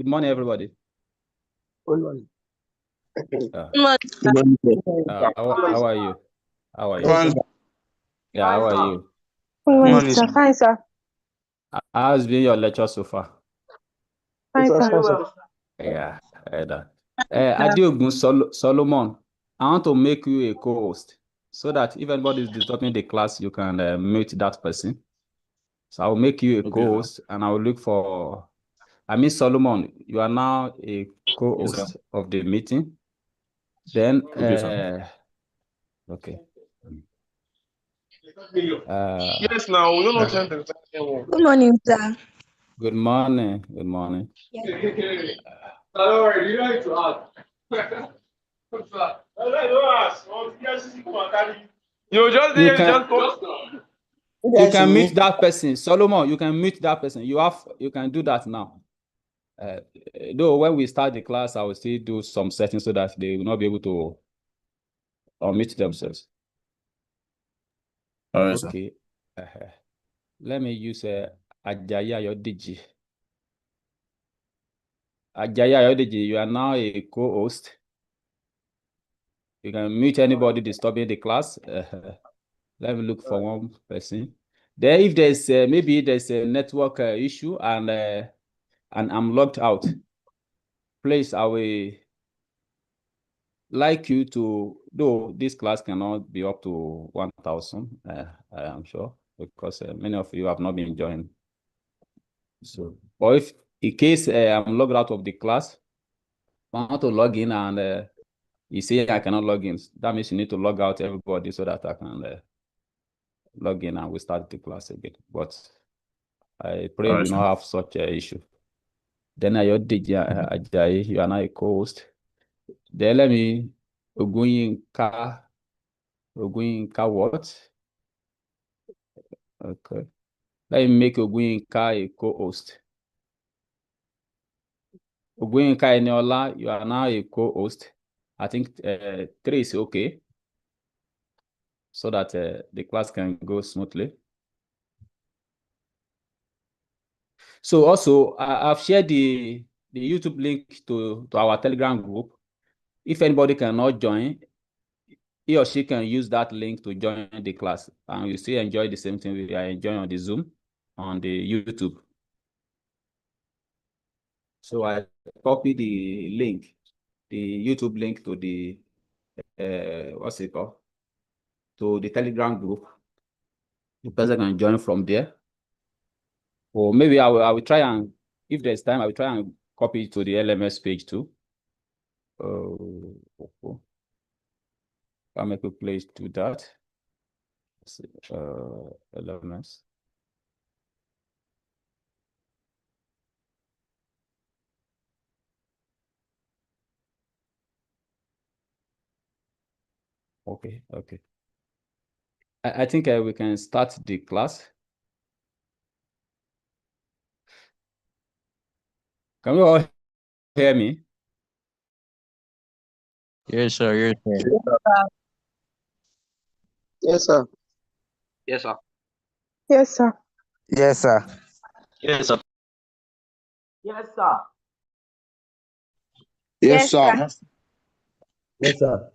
Good morning, everybody. Good morning. How are you? How are you? Fine. Yeah, how are you? Good morning, Morning, sir. sir. Fine, sir. How's been your lecture so far? Fine, It was sir. fine, sir. Yeah, I heard that. Adiogun Solomon, I want to make you a co-host so that if anybody is disturbing the class, you can mute that person. So I will make you a co-host, and I will look for. I mean, Solomon, you are now a co-host of the meeting. Then, okay. Yes, now we don't know something. Good morning, sir. Good morning. Good morning. Yes. Don't worry, you don't need to ask. You just You there, can- just You can mute that person, Solomon. You can mute that person. You can do that now. Though when we start the class, I will still do some settings so that they will not be able to unmute themselves. All right, Okay. Let me use Ajayi Ayodeji. Ajayi Ayodeji, you are now a co-host. You can mute anybody disturbing the class. Let me look for one person. Then, if there's maybe there's a network issue and I'm logged out, please, I will like you to, though this class cannot be up to 1,000, I am sure, because many of you have not been joined. So, or if in case I'm logged out of the class, I want to log in and you say I cannot log in, that means you need to log out everybody so that I can log in and we start the class again. But I pray we not have such an issue. Then Ayodeji, you are now a co-host. Then let me Ogunyinka what? Okay. Let me make Ogunyinka a co-host. Ogunyinka Eniola, you are now a co-host. I think 3 is okay, so that the class can go smoothly. So also, I've shared the YouTube link to our Telegram group. If anybody cannot join, he or she can use that link to join the class, and you still enjoy the same thing we are enjoying on the Zoom, on the YouTube. So I copy the link, the YouTube link to the what's it called? To the Telegram group. The person can join from there. Or maybe I will try and, if there's time, I will try and copy it to the LMS page too. I'll make a place to that. Let's see, LMS. Okay. I think we can start the class. Can we all hear me? Yes, sir. Yes, sir. Yes, sir. Yes, sir. Yes, sir. Yes, sir. Yes, sir. Yes, sir. Yes, sir. Yes, sir.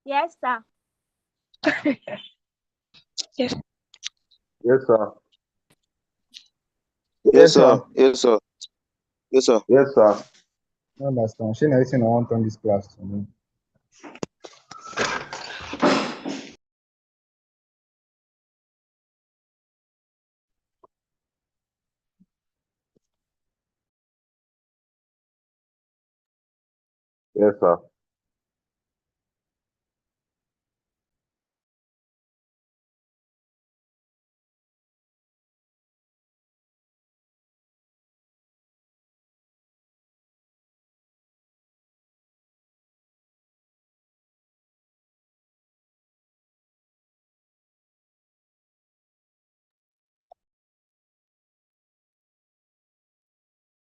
Yes, sir. Yes, sir. Yes, sir. Yes, sir. Yes, sir. Yes, sir. I understand. She knows I want on this class. Yes, sir.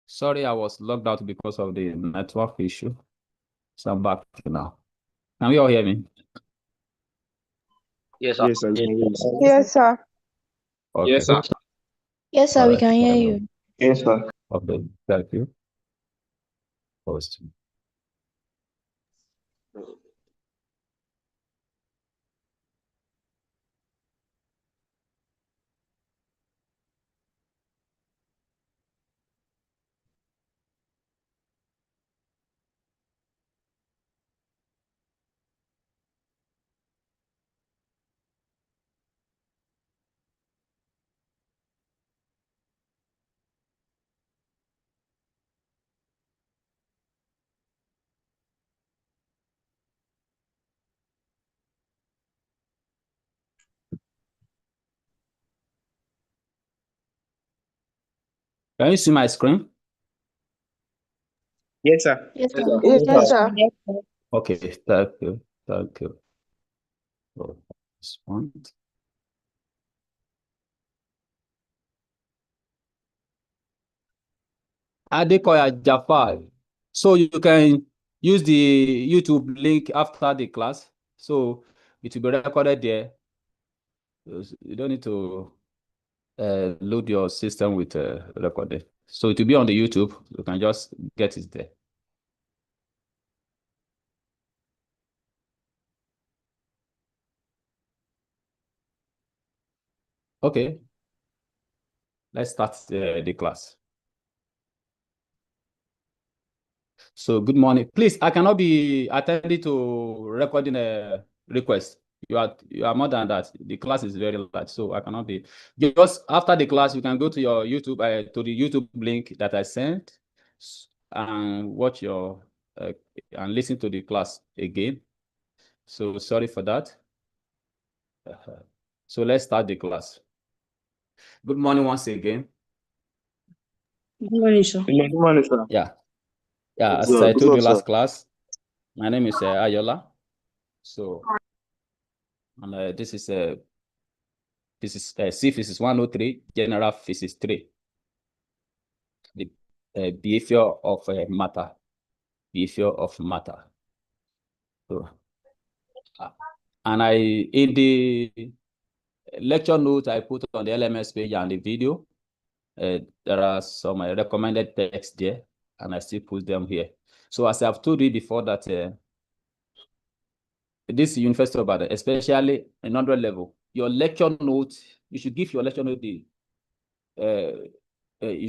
Sorry, I was logged out because of the network issue. So I'm back now. Can you all hear me? Yes, sir. Yes, sir. Yes, sir. Okay. Yes, sir. Yes, sir, we Alright. can hear you. Yes, sir. Okay, thank you. Post. Can you see my screen? Yes, sir. Yes, sir. Yes, sir. Okay, thank you. Thank you. For this one. Adekoya Jafar. So you can use the YouTube link after the class. So it will be recorded there. You don't need to load your system with recording. So it will be on the YouTube. You can just get it there. Okay. Let's start the class. So good morning. Please, I cannot be attending to recording a request. You are more than that. The class is very large, so I cannot be. Just after the class, you can go to your YouTube to the YouTube link that I sent and watch your and listen to the class again. So sorry for that. So let's start the class. Good morning once again. Good morning, sir. Good morning, sir. Yeah. As Sir, I good told you morning, last sir. class, my name is Ayola. So, and this is C physics 103, general physics 3, the behavior of matter. Behavior of matter. So, and in the lecture notes I put on the LMS page and the video, there are some recommended text there, and I still put them here. So as I've told you before that this University of Ibadan, especially in 100 level, your lecture note, you should give your lecture note you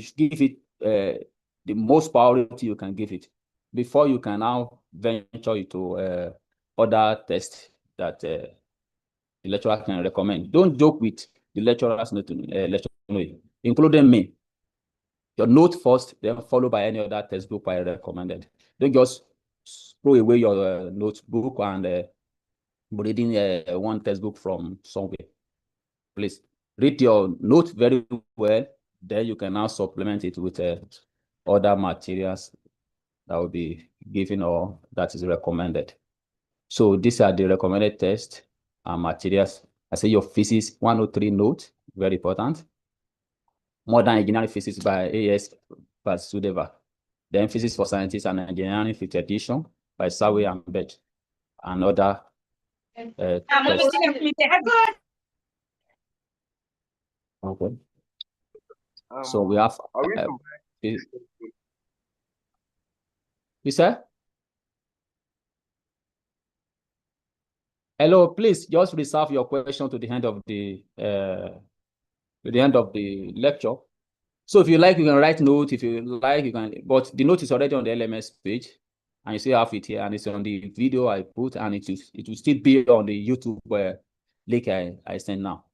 should give it the most priority you can give it before you can now venture into other tests that the lecturer can recommend. Don't joke with the lecturer's note, including me. Your note first, then followed by any other textbook I recommended. Don't just throw away your notebook and reading one textbook from somewhere. Please read your note very well. Then you can now supplement it with other materials that will be given or that is recommended. So these are the recommended tests and materials. I say your physics 103 note, very important. Modern engineering physics by A.S. Vasudeva. Then physics for scientists and engineering 5th edition by Sawe and Bet. And other tests. Okay. So we have. You said? Hello, please just reserve your question to the end of the lecture. So if you like, you can write note. If you like, you can. But the note is already on the LMS page, and you still have it here, and it's on the video I put, and it will still be on the YouTube link I send now.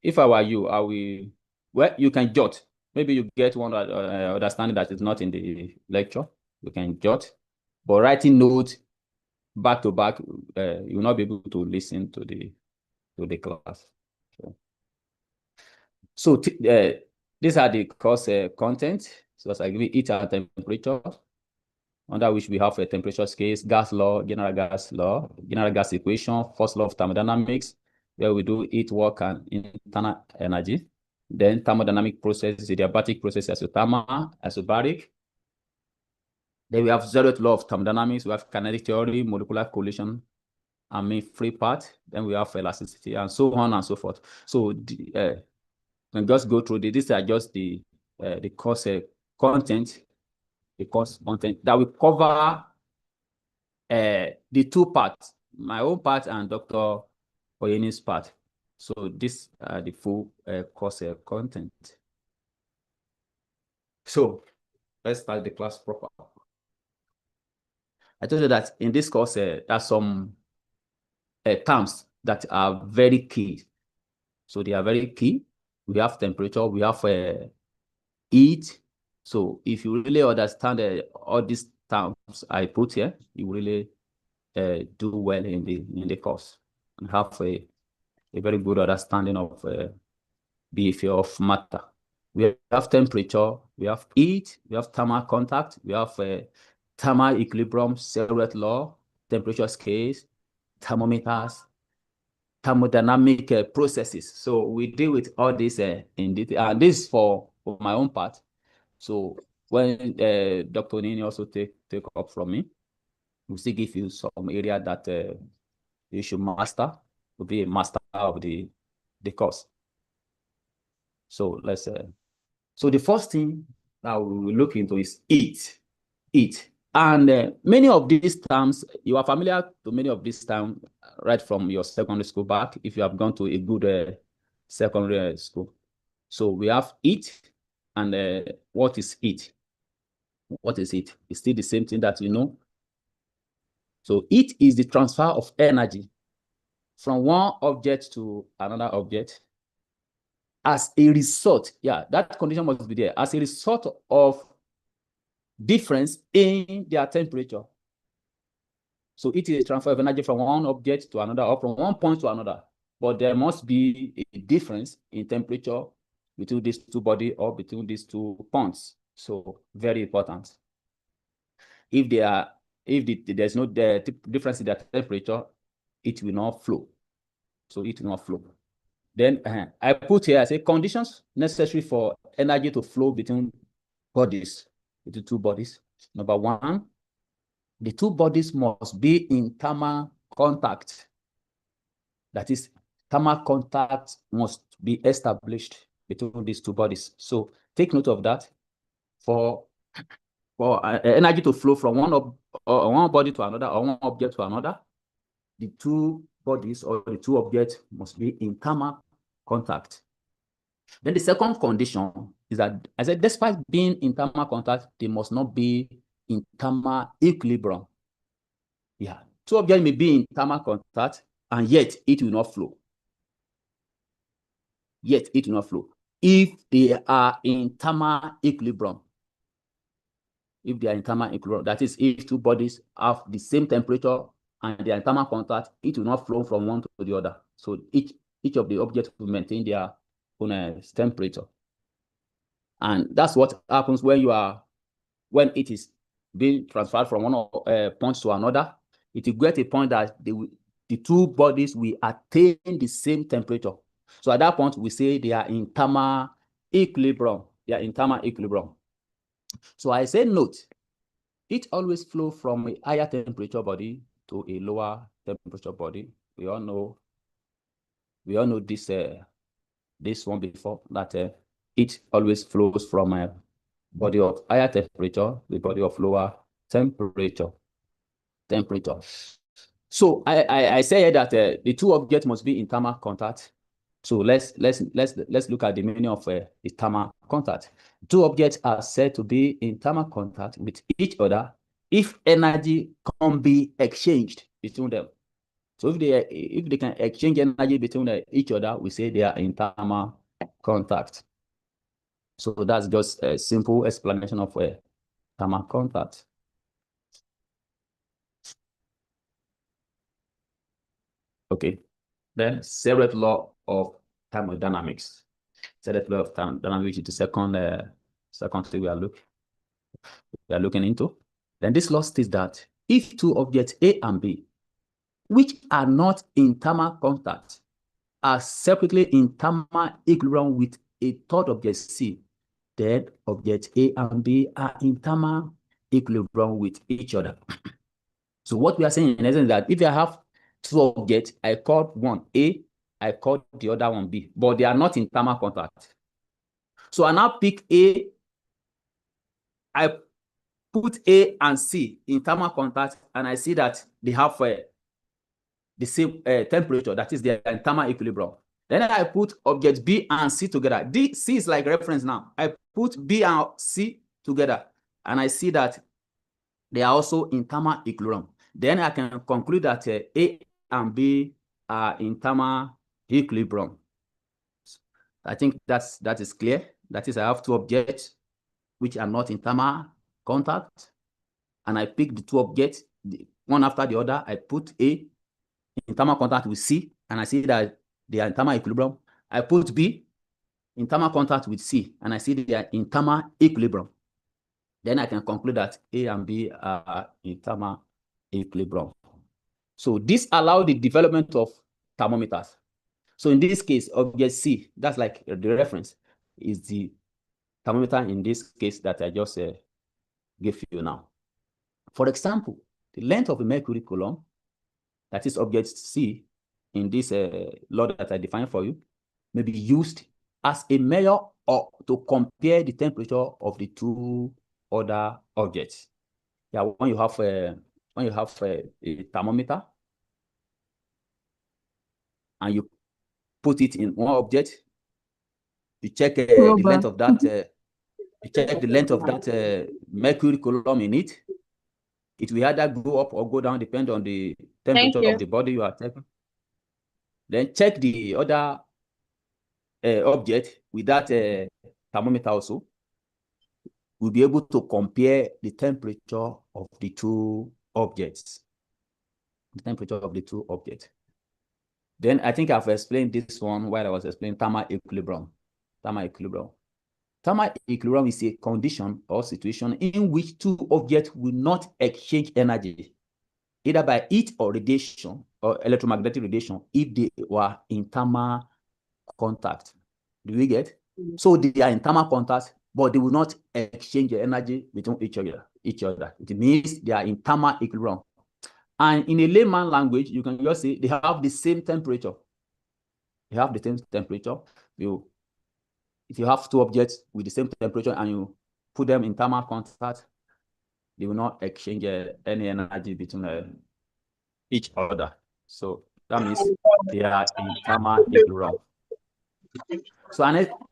If I were you, I will. Well, you can jot. Maybe you get one understanding that is not in the lecture. You can jot, but writing note back to back, you will not be able to listen to the class. So these are the course content. So as I give it heat and temperature, under which we have a temperature scale, gas law, general gas equation, first law of thermodynamics, where we do heat, work, and internal energy. Then thermodynamic process, adiabatic process, isothermal, isobaric. Then we have zeroth law of thermodynamics. We have kinetic theory, molecular collision, and mean free part. Then we have elasticity, and so on and so forth. So you can just go through these are just the the course content, the course content that will cover the two parts, my own part and Dr. Oyeni's part. So this the full course content. So let's start the class proper. I told you that in this course there are some terms that are very key. So they are very key. We have temperature, we have heat. So if you really understand all these terms I put here, you really do well in the course and have a very good understanding of behavior of matter. We have temperature, we have heat, we have thermal contact, we have thermal equilibrium, Celsius law, temperature scales, thermometers, thermodynamic processes. So we deal with all this in detail, and this for my own part. So when Dr. Nini also take up from me, we'll still give you some area that you should master to be a master of the course. So let's so the first thing that we will look into is heat. And many of these terms, you are familiar to many of these terms right from your secondary school back, if you have gone to a good secondary school. So we have heat, and what is heat? What is it? It's still the same thing that you know. So heat is the transfer of energy from one object to another object as a result. Yeah, that condition must be there. As a result of difference in their temperature. So it is a transfer of energy from one object to another, or from one point to another. But there must be a difference in temperature between these two bodies or between these 2 points. So very important. If there's no difference in the temperature, it will not flow. So it will not flow. Then I put here, I say conditions necessary for energy to flow between bodies, between 2 bodies. Number 1, the 2 bodies must be in thermal contact. That is, thermal contact must be established between these 2 bodies. So take note of that. For energy to flow from one body to another, or one object to another, the 2 bodies or the 2 objects must be in thermal contact. Then the second condition is that, I said, despite being in thermal contact, they must not be in thermal equilibrium. Yeah, 2 objects may be in thermal contact, and yet it will not flow. Yet it will not flow if they are in thermal equilibrium. If they are in thermal equilibrium, that is, if 2 bodies have the same temperature and they are in thermal contact, it will not flow from one to the other. So each of the objects will maintain their own temperature. And that's what happens when it is being transferred from one point to another. It will get a point that the 2 bodies will attain the same temperature. So at that point, we say they are in thermal equilibrium. They are in thermal equilibrium. So I say note, it always flows from a higher temperature body to a lower temperature body. We all know this one before, that it always flows from a body of higher temperature to a body of lower temperature. So I say that the 2 objects must be in thermal contact. So let's look at the meaning of the thermal contact. 2 objects are said to be in thermal contact with each other if energy can be exchanged between them. So if they can exchange energy between each other, we say they are in thermal contact. So that's just a simple explanation of thermal contact. Okay, then Celsius law of thermodynamics. Celsius law of thermodynamics, which is the second thing we are looking into. Then this law states that if 2 objects A and B, which are not in thermal contact, are separately in thermal equilibrium with a 3rd object C, then objects A and B are in thermal equilibrium with each other. So what we are saying in essence is that if I have 2 objects, I call one A, I call the other one B, but they are not in thermal contact. So I now pick A I put A and C in thermal contact, and I see that they have the same temperature, that is, they are in thermal equilibrium. Then I put object B and C together. C is like reference now. I put B and C together, and I see that they are also in thermal equilibrium. Then I can conclude that A and B are in thermal equilibrium. I think that is clear. That is, I have two objects which are not in thermal contact, and I pick the two objects, one after the other. I put A in thermal contact with C, and I see that they are in thermal equilibrium. I put B in thermal contact with C, and I see they are in thermal equilibrium. Then I can conclude that A and B are in thermal equilibrium. So this allows the development of thermometers. So in this case, object C, that's like the reference, is the thermometer in this case that I just gave you now. For example, the length of a mercury column, that is object C, in this law that I defined for you, may be used as a measure or to compare the temperature of the two other objects. Yeah, when you have a thermometer and you put it in one object, you check the length of that. You check the length of that mercury column in it. It will either go up or go down, depending on the temperature of the body you are checking. Then check the other object with that thermometer also. We'll be able to compare the temperature of the two objects. The temperature of the two objects. Then I think I've explained this one while I was explaining thermal equilibrium. Thermal equilibrium. Thermal equilibrium is a condition or situation in which two objects will not exchange energy, either by heat or radiation or electromagnetic radiation, if they were in thermal contact. Do we get? So they are in thermal contact, but they will not exchange energy between each other. It means they are in thermal equilibrium. And in a layman language, you can just say they have the same temperature. They have the same temperature. If you have two objects with the same temperature and you put them in thermal contact, they will not exchange any energy between each other. So that means they are in thermal equilibrium. So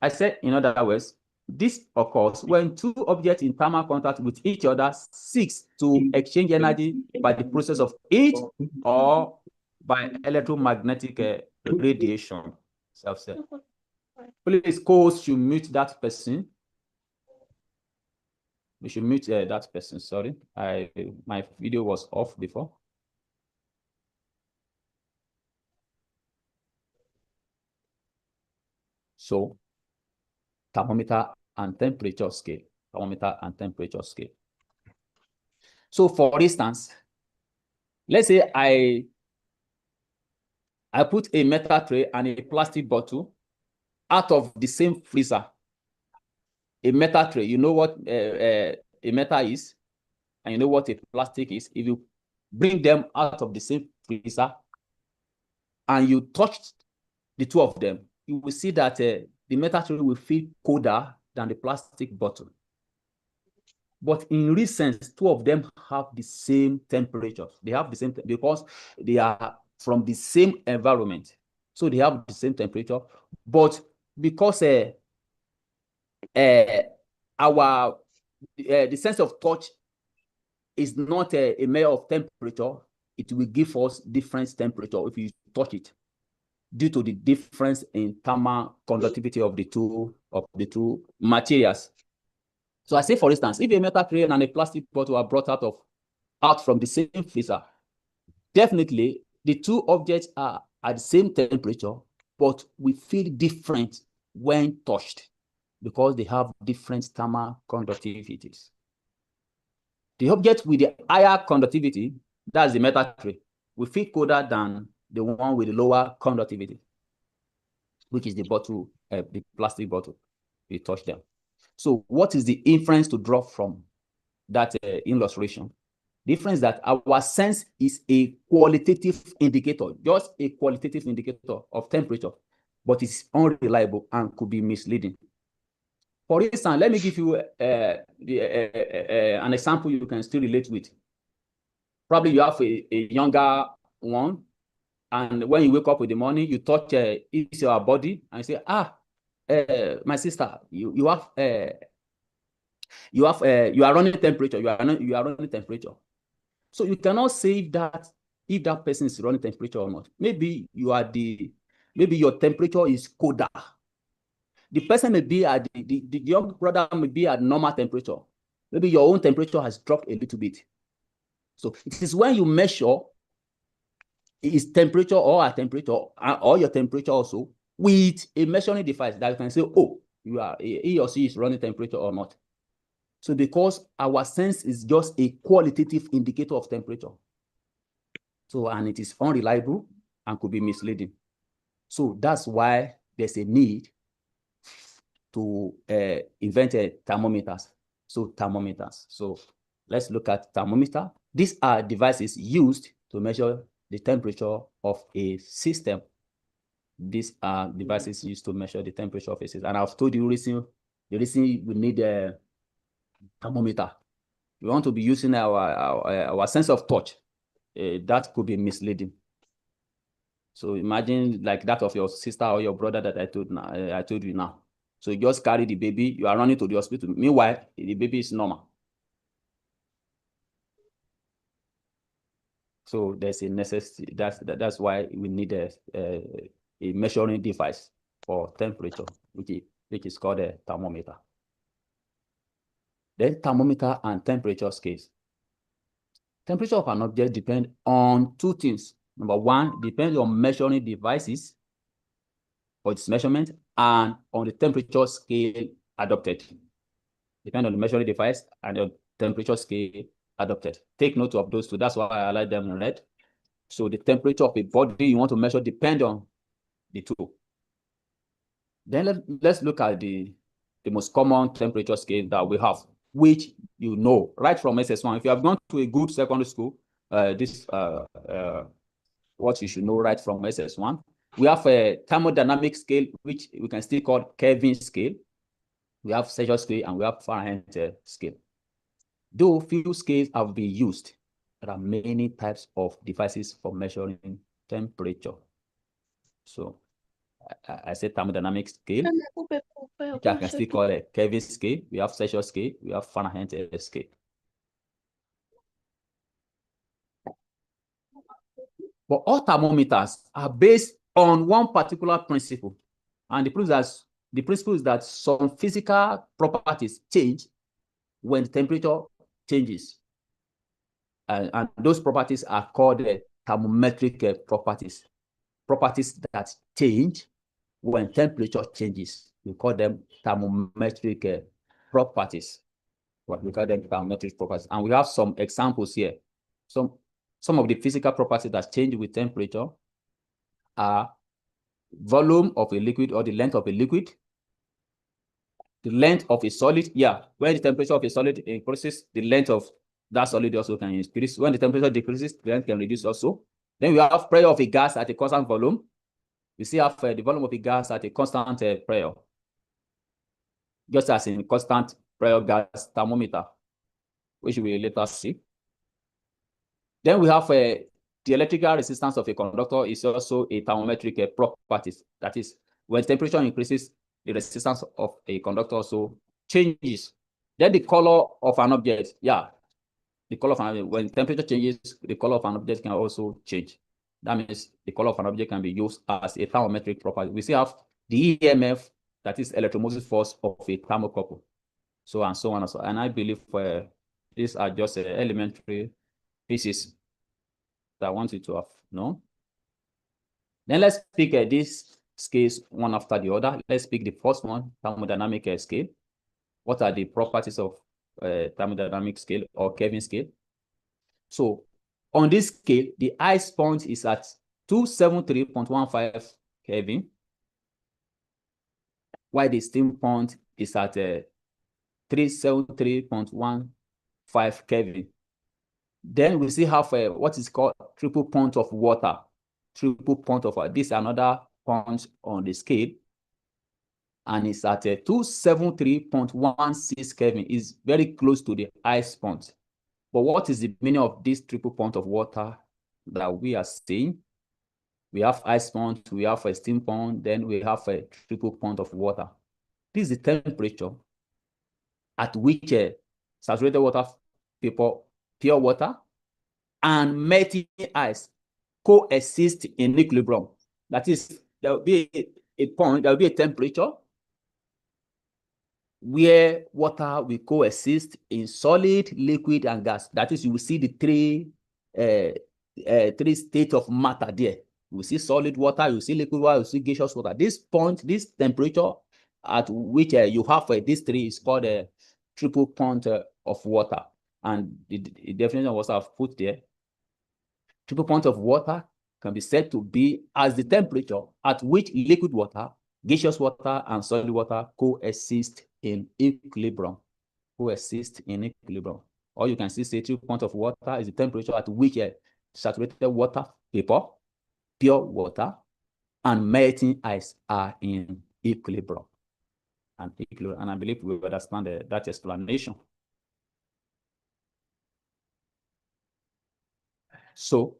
I said, in other words, this occurs when two objects in thermal contact with each other seeks to exchange energy by the process of heat or by electromagnetic radiation. Please, co-host should mute that person. We should mute that person. Sorry, my video was off before. So, thermometer and temperature scale. Thermometer and temperature scale. So, for instance, let's say I put a metal tray and a plastic bottle out of the same freezer. A metal tray, you know what a metal is, and you know what a plastic is. If you bring them out of the same freezer and you touch the two of them, you will see that the metal tray will feel colder than the plastic bottle. But in real sense, two of them have the same temperature. They have the same because they are from the same environment. So they have the same temperature. But because the sense of touch is not a measure of temperature, it will give us different temperature if you touch it, due to the difference in thermal conductivity of the two materials. So I say, for instance, if a metal tray and a plastic bottle are brought out from the same freezer, definitely the two objects are at the same temperature, but we feel different when touched because they have different thermal conductivities. The object with the higher conductivity, that's the metal tray, will feel colder than the one with the lower conductivity, which is the bottle, the plastic bottle. We touch them. So what is the inference to draw from that illustration? The difference that our sense is a qualitative indicator, just a qualitative indicator of temperature, but it's unreliable and could be misleading. For instance, let me give you an example you can still relate with. Probably you have a younger one, and when you wake up in the morning, you touch your body and say, my sister, you are running temperature. You are running temperature. So you cannot say if that person is running temperature or not. Maybe your temperature is colder. The person may be at the young brother may be at normal temperature. Maybe your own temperature has dropped a little bit. So it is when you measure his temperature or our temperature or your temperature also with a measuring device that you can say, oh, he or she is running temperature or not. So because our sense is just a qualitative indicator of temperature. So, and it is unreliable and could be misleading. So that's why there's a need to invent thermometers. So thermometers. So let's look at thermometer. These are devices used to measure the temperature of a system. These are devices used to measure the temperature of a system. And I've told you the reason we need a thermometer. We want to be using our sense of touch. That could be misleading. So imagine like that of your sister or your brother that I told you now. So you just carry the baby, you are running to the hospital. Meanwhile, the baby is normal. So there's a necessity. That's why we need a measuring device for temperature, which is called a thermometer. Then thermometer and temperature scales. Temperature of an object depends on two things. Number one, depends on measuring devices for its measurement and on the temperature scale adopted. Depend on the measuring device and the temperature scale adopted. Take note of those two. That's why I like them in red. So the temperature of a body you want to measure depends on the two. Then let's look at the most common temperature scale that we have, which you know right from SS1. If you have gone to a good secondary school, what you should know right from SS1. We have a thermodynamic scale, which we can still call Kelvin scale. We have Celsius scale and we have Fahrenheit scale. Though few scales have been used, there are many types of devices for measuring temperature. So I said thermodynamic scale, which I can still call a Kelvin scale. We have Celsius scale, we have Fahrenheit scale. But all thermometers are based on one particular principle. And the principle is that some physical properties change when temperature changes. And those properties are called thermometric properties. Properties that change when temperature changes. We call them thermometric properties. What we call them thermometric properties. And we have some examples here. Some of the physical properties that change with temperature are volume of a liquid or the length of a liquid, the length of a solid. Yeah, when the temperature of a solid increases, the length of that solid also can increase. When the temperature decreases, the length can reduce also. Then we have pressure of a gas at a constant volume. We still have the volume of a gas at a constant pressure, just as in constant pressure gas thermometer, which we will later see. Then we have the electrical resistance of a conductor is also a thermometric property. That is, when temperature increases, the resistance of a conductor also changes. Then the color of an object, the color of an object, when temperature changes, the color of an object can also change. That means the color of an object can be used as a thermometric property. We still have the EMF, that is electromotive force of a thermocouple. So and so on and so on. And I believe these are just elementary pieces that I want you to have known. Then let's pick these scales one after the other. Let's pick the first one, thermodynamic scale. What are the properties of thermodynamic scale or Kelvin scale? So on this scale, the ice point is at 273.15 Kelvin, while the steam point is at 373.15 Kelvin. Then we still have what is called triple point of water. Triple point of water. This is another point on the scale. and it's at 273.16 Kelvin. Is very close to the ice point. But what is the meaning of this triple point of water that we are seeing? We have ice point, we have a steam point, then we have a triple point of water. This is the temperature at which saturated water vapor, pure water, and melting ice coexist in equilibrium. That is, there will be a point, there will be a temperature where water will coexist in solid, liquid, and gas. That is, you will see the three states of matter there. You will see solid water, you will see liquid water, you will see gaseous water. This point, this temperature at which you have these three is called a triple point of water. And the definition of what I've put there, triple point of water can be said to be as the temperature at which liquid water, gaseous water, and solid water coexist in equilibrium. Coexist in equilibrium. Or you can see say triple point of water is the temperature at which saturated water vapor, pure water, and melting ice are in equilibrium. And I believe we understand that explanation. So,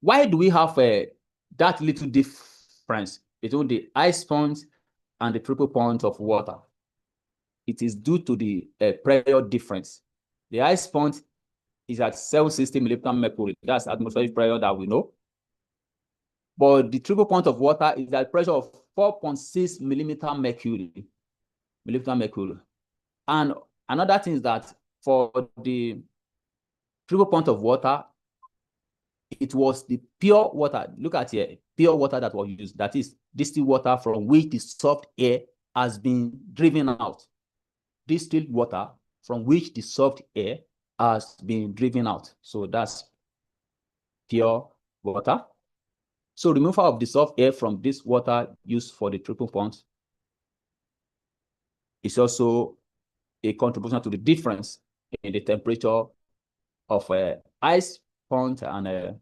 why do we have that little difference between the ice point and the triple point of water? It is due to the pressure difference. The ice point is at 760 millimeter mercury. That's atmospheric pressure that we know. But the triple point of water is at pressure of 4.6 millimeter mercury. And another thing is that for the triple point of water, it was the pure water. Look at here, pure water that was used. That is distilled water from which the soft air has been driven out. Distilled water from which the soft air has been driven out. So that's pure water. So removal of the soft air from this water used for the triple point is also a contribution to the difference in the temperature of ice point and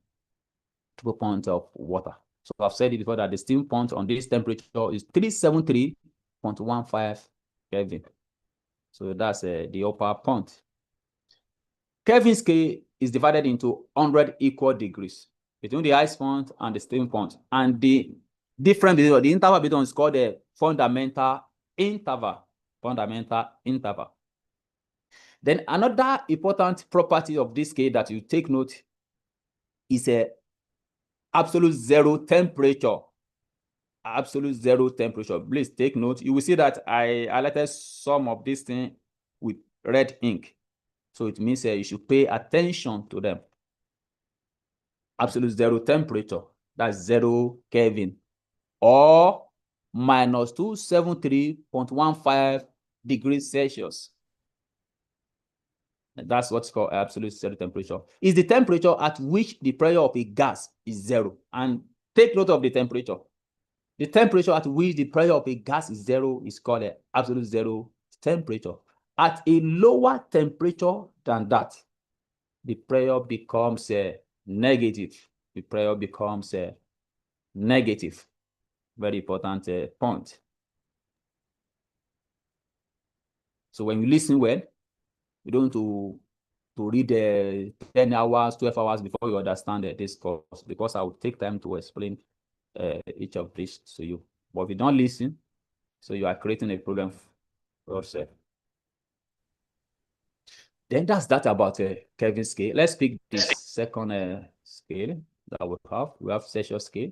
triple point of water. So I've said it before that the steam point on this temperature is 373.15 Kelvin. So that's the upper point. Kelvin scale is divided into 100 equal degrees between the ice point and the steam point. And the difference between the interval between is called the fundamental interval. Then another important property of this scale that you take note is a absolute zero temperature. Absolute zero temperature. Please take note. You will see that I highlighted some of these things with red ink. So it means you should pay attention to them. Absolute zero temperature. That's 0 Kelvin. Or minus 273.15 degrees Celsius. That's what's called absolute zero temperature. Is the temperature at which the pressure of a gas is 0. And take note of the temperature. The temperature at which the pressure of a gas is 0 is called an absolute zero temperature. At a lower temperature than that, the pressure becomes negative. The pressure becomes negative. Very important point. So when you listen well, you don't to read 10 hours, 12 hours before you understand this course, because I will take time to explain each of these to you. But if you don't listen, so you are creating a problem for yourself. Then that's that about Kelvin scale. Let's pick this second scale that we have. We have Celsius scale.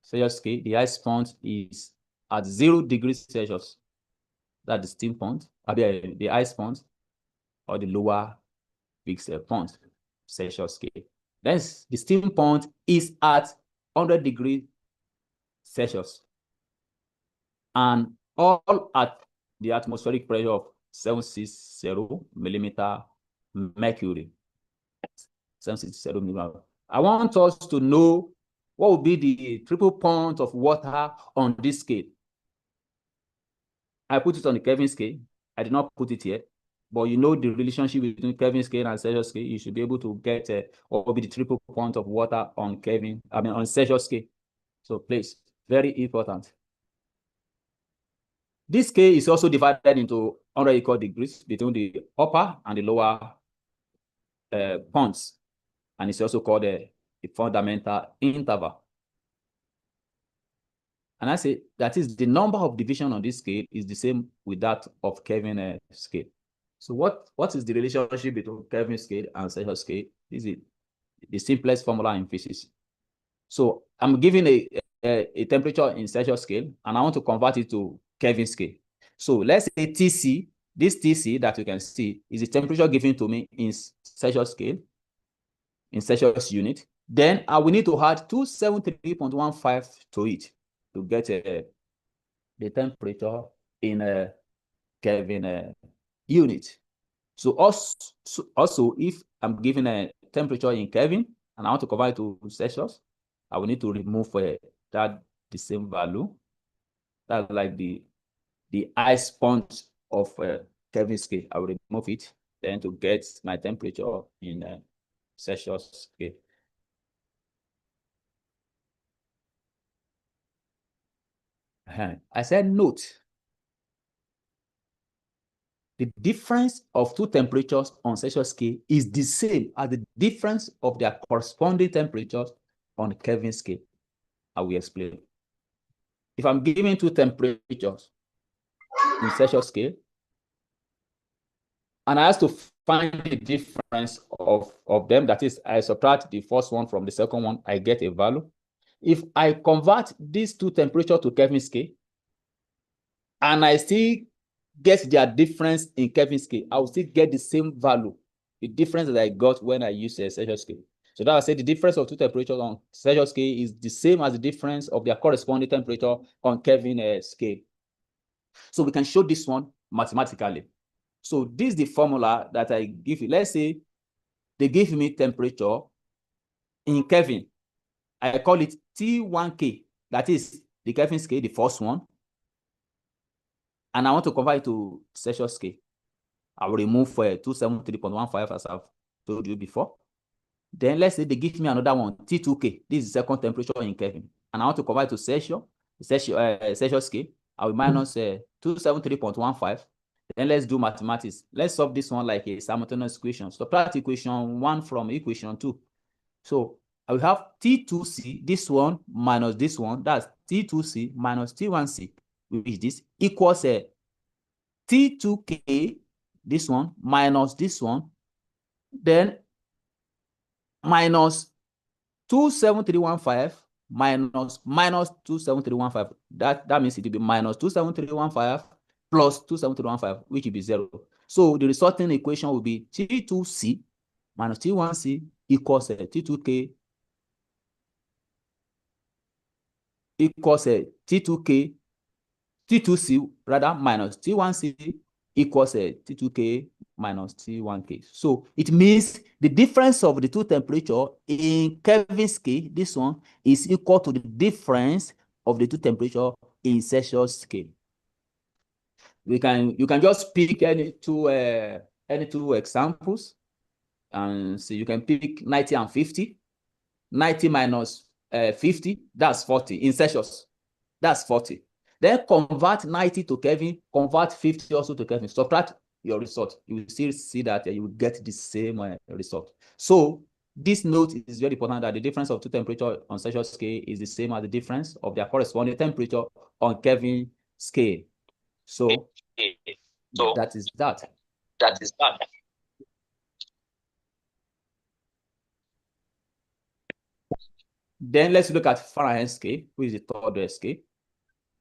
Celsius scale, the ice point is at 0 degrees Celsius. That's the steam point, the ice point, or the lower fixed point, Celsius scale. Then the steam point is at 100 degrees Celsius. And all at the atmospheric pressure of 760 millimeter mercury. 760 millimeter. I want us to know what would be the triple point of water on this scale. I put it on the Kelvin scale. I did not put it here, but you know the relationship between Kelvin scale and Celsius scale. You should be able to get what will be the triple point of water on on Celsius scale. So please, very important. This scale is also divided into 100 equal degrees between the upper and the lower points. And it's also called the fundamental interval. And I say that is the number of division on this scale is the same with that of Kelvin scale. So what is the relationship between Kelvin scale and Celsius scale? This is the simplest formula in physics. So I'm giving a temperature in Celsius scale, and I want to convert it to Kelvin scale. So let's say TC, this TC that you can see is the temperature given to me in Celsius scale, in Celsius unit. Then I will need to add 273.15 to it to get the temperature in a Kelvin unit. So also, if I'm given a temperature in Kelvin and I want to convert it to Celsius, I will need to remove that the same value. That's like the ice sponge of Kelvin scale. I will remove it then to get my temperature in Celsius scale. I said note, the difference of two temperatures on Celsius scale is the same as the difference of their corresponding temperatures on Kelvin scale. I will explain. If I'm given two temperatures in Celsius scale, and I have to find the difference of them, that is, I subtract the first one from the second one, I get a value. If I convert these two temperatures to Kelvin scale, and I still get their difference in Kelvin scale, I will still get the same value, the difference that I got when I use a Celsius scale. So that I say the difference of two temperatures on Celsius scale is the same as the difference of their corresponding temperature on Kelvin scale. So we can show this one mathematically. So this is the formula that I give you. Let's say they give me temperature in Kelvin. I call it T1K. That is the Kelvin scale, the first one. And I want to convert it to Celsius scale. I will remove 273.15 as I've told you before. Then let's say they give me another one, T2K. This is the second temperature in Kelvin. And I want to convert it to Celsius scale. I will minus 273.15. Then let's do mathematics. Let's solve this one like a simultaneous equation. Subtract equation 1 from equation 2. So I will have T2C, this one minus this one. That's T2C minus T1C, which this equals T2K, this one, minus this one. Then minus 27315 minus 27315. That means it will be minus 27315 plus 27315, which will be 0. So the resulting equation will be T2C minus T1C equals T2K equals T2K, T2C rather minus T1C equals T2K minus T1K. So it means the difference of the two temperatures in Kelvin scale, this one, is equal to the difference of the two temperatures in Celsius scale. You can just pick any two examples, and so you can pick 90 and 50. 90 minus 50, that's 40 in Celsius. That's 40. Then convert 90 to Kelvin, convert 50 also to Kelvin. Subtract your result. You will still see that you will get the same result. So this note is very important, that the difference of two temperatures on Celsius scale is the same as the difference of their corresponding temperature on Kelvin scale. So that is that. Then let's look at Fahrenheit scale, which is the third scale.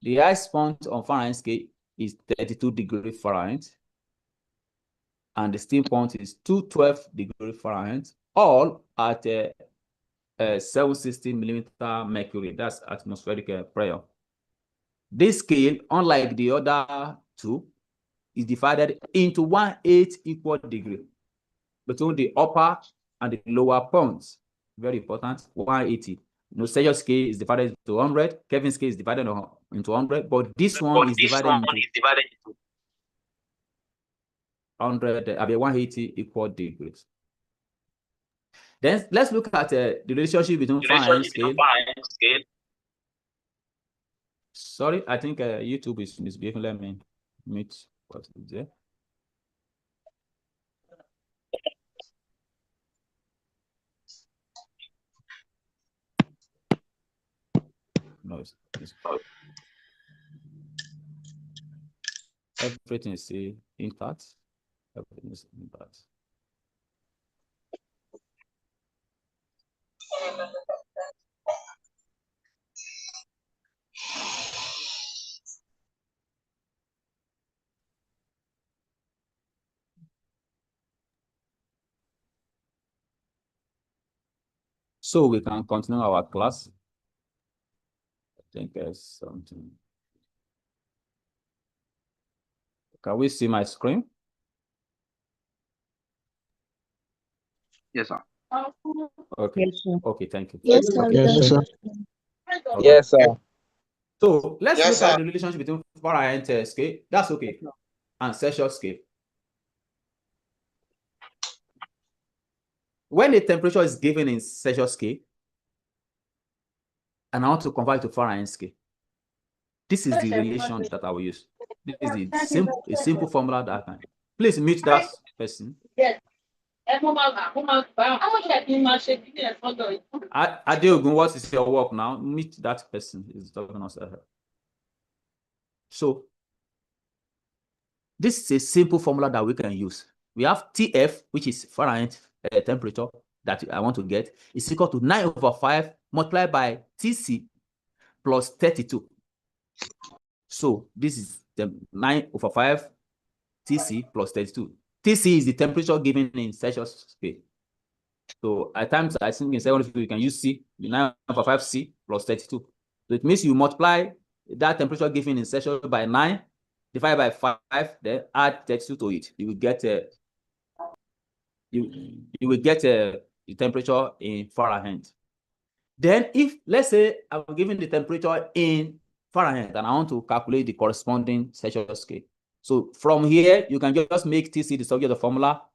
The ice point on Fahrenheit scale is 32 degrees Fahrenheit. And the steam point is 212 degrees Fahrenheit, all at 760 millimeter mercury. That's atmospheric pressure. This scale, unlike the other two, is divided into 1/8 equal degree between the upper and the lower points. Very important, 180. Celsius scale is divided into 100. Kelvin scale is divided into 100, but this one is divided into 100, 180 equal degrees. Then let's look at the relationship between Fahrenheit scale Sorry, I think YouTube is misbehaving. Let me mute what is there. No, it's everything is still intact. Everything is intact. So we can continue our class. I think there's something. Can we see my screen? Yes, sir. Okay. Yes, sir. Okay, thank you. Yes, sir. Yes, sir. Okay. Yes, sir. So let's Yes, look sir. at the relationship between Fahrenheit scale, that's okay, and Celsius scale. When the temperature is given in Celsius scale, and I want to convert it to Fahrenheit scale, this is the relation that I will use. This is a simple formula that I can. Please mute that person. Adeogun, what is your work now? Meet that person. Is talking us. So this is a simple formula that we can use. We have TF, which is Fahrenheit temperature that I want to get, is equal to 9/5 multiplied by TC plus 32. So this is the 9/5 TC plus 32. TC is the temperature given in Celsius scale. So at times, I think in secondary you can use C, the 9/5 C plus 32. So it means you multiply that temperature given in Celsius by 9, divide by 5, then add 32 to it. You will get you will get the temperature in Fahrenheit. Then if, let's say, I'm given the temperature in Fahrenheit and I want to calculate the corresponding Celsius scale. So from here, you can just make TC the subject of formula.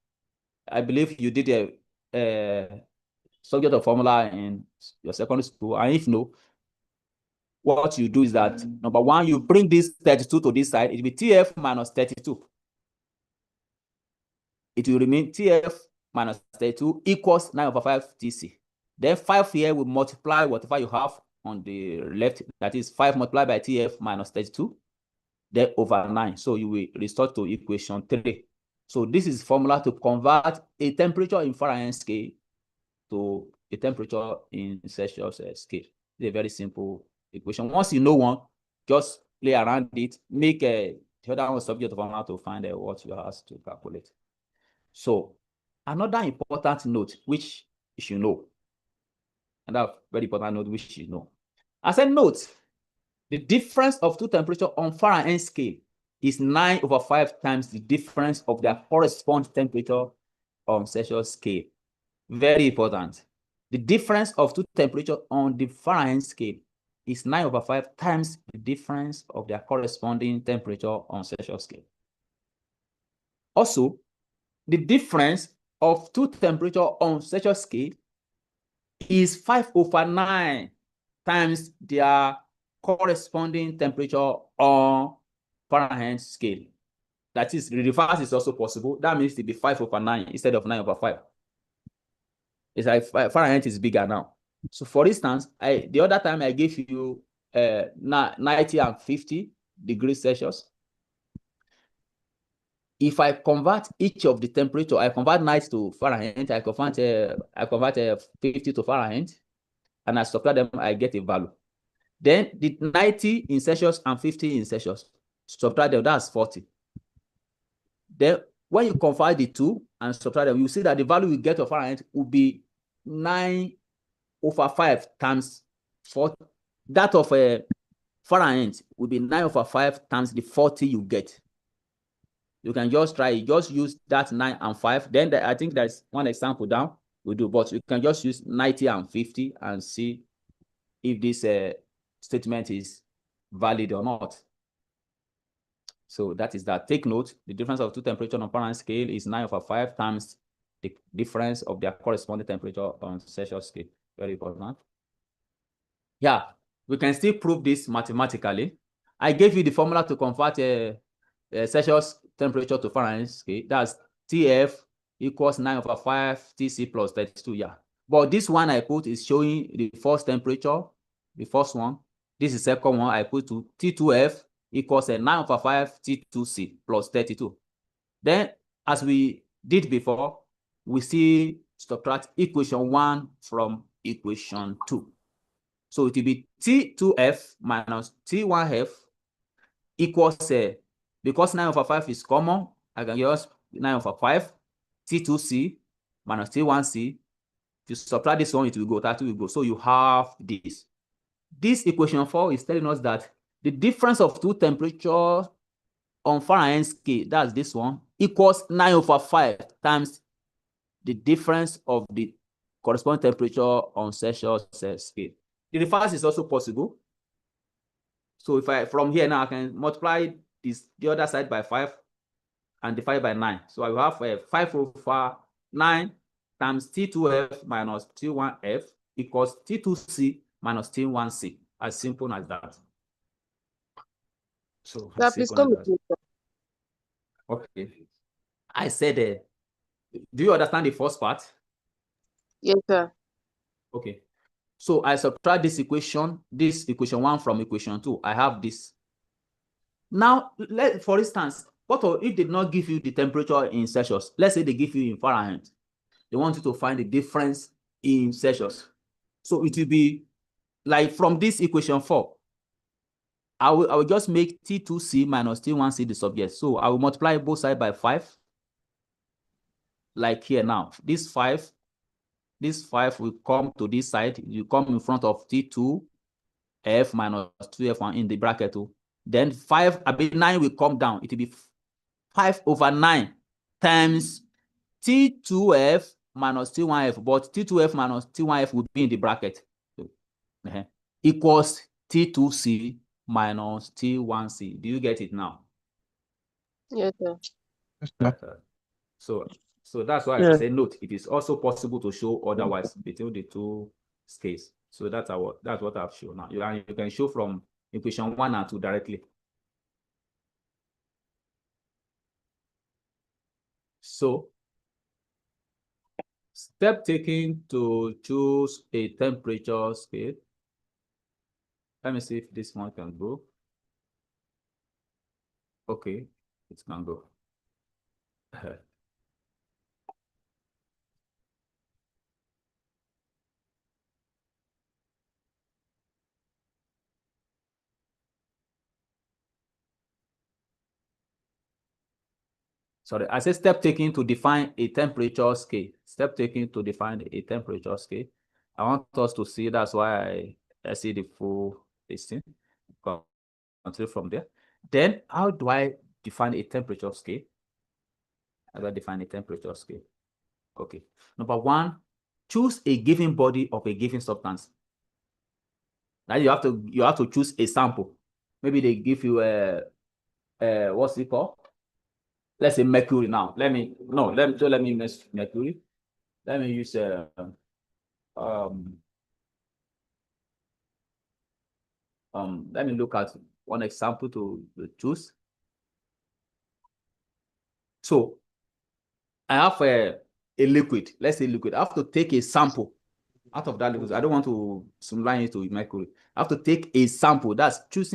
I believe you did a subject of formula in your secondary school. And if no, what you do is that, number one, you bring this 32 to this side. It will be TF minus 32. It will remain TF minus 32 equals 9/5 TC. Then 5 here will multiply whatever you have on the left, that is 5 multiplied by TF minus 32, then over 9. So you will restore to equation 3. So this is formula to convert a temperature in Fahrenheit scale to a temperature in Celsius scale. It's a very simple equation. Once you know one, just play around it, make the other one subject of formula to find out what you have to calculate. So another important note which you should know, another very important note which you know. As a note, the difference of two temperatures on Fahrenheit scale is 9/5 times the difference of their corresponding temperature on Celsius scale. Very important. The difference of two temperatures on the Fahrenheit scale is 9/5 times the difference of their corresponding temperature on Celsius scale. Also, the difference of two temperatures on Celsius scale is 5/9 times their corresponding temperature on Fahrenheit scale. That is, the reverse is also possible. That means it be 5/9 instead of 9/5. It's like Fahrenheit is bigger now. So for instance, the other time I gave you 90 and 50 degrees Celsius. If I convert each of the temperature, I convert 90 to Fahrenheit, I convert 50 to Fahrenheit, and I subtract them, I get a value. Then the 90 in Celsius and 50 in Celsius, subtract them, that's 40. Then when you convert the two and subtract them, you see that the value you get of Fahrenheit will be 9/5 times 40. That of Fahrenheit will be 9/5 times the 40 you get. You can just try it. Just use that 9 and 5. Then I think there's one example down we do, but you can just use 90 and 50 and see if this statement is valid or not. So that is that. Take note, the difference of two temperatures on Fahrenheit scale is 9/5 times the difference of their corresponding temperature on Celsius scale. Very important. Yeah. we can still prove this mathematically. I gave you the formula to convert a Celsius temperature to Fahrenheit scale. That's TF equals 9/5 TC plus 32. Yeah. But this one I put is showing the first temperature, the first one. This is the second one I put to T2F equals 9/5 T2C plus 32. Then, as we did before, we see subtract equation 1 from equation 2. So it will be T2F minus T1F equals, because 9/5 is common, I can use 9/5, T2C minus T1C. If you subtract this one, it will go, 30 will go. So you have this. This equation 4 is telling us that the difference of two temperatures on Fahrenheit scale, that's this one, equals 9/5 times the difference of the corresponding temperature on Celsius scale. The reverse is also possible. So if I, from here now, I can multiply this, the other side by 5 and divide by 9. So I will have 5/9 times T2F minus T1F equals T2C minus T1C. As simple as that. So Sir, please come with me. okay. I said, do you understand the first part? Yes, sir. Okay. So I subtract this equation 1 from equation 2. I have this. Now, for instance, what if they did not give you the temperature in Celsius? Let's say they give you in Fahrenheit. They want you to find the difference in Celsius. So it will be like from this equation 4. I will just make T2C minus T1C the subject. So I will multiply both sides by 5. Like here now. This 5 will come to this side. You come in front of T2F minus 2F1 in the bracket 2. Then 9 will come down. It will be 5/9 times T2F minus T1F. But T2F minus T1F will be in the bracket. Equals T2C minus T1C. Do you get it now? Yes, sir. So that's why I say note. It is also possible to show otherwise between the two scales. So that's what I've shown now. You can show from equation 1 and 2 directly. So step taken to choose a temperature scale. Let me see if this one can go. Okay, it can go. Sorry, I said step taken to define a temperature scale. Step taken to define a temperature scale. I want us to see, that's why I see the full listing. Continue from there. Then, how do I define a temperature scale? How do I define a temperature scale? Okay. Number 1, choose a given body of a given substance. Now you have to choose a sample. Maybe they give you what's it called? Let's say mercury now. Let me use mercury. Let me use let me look at one example to choose. So I have a liquid. Let's say liquid. I have to take a sample out of that liquid. I don't want to streamline it to mercury. I have to take a sample. That's choose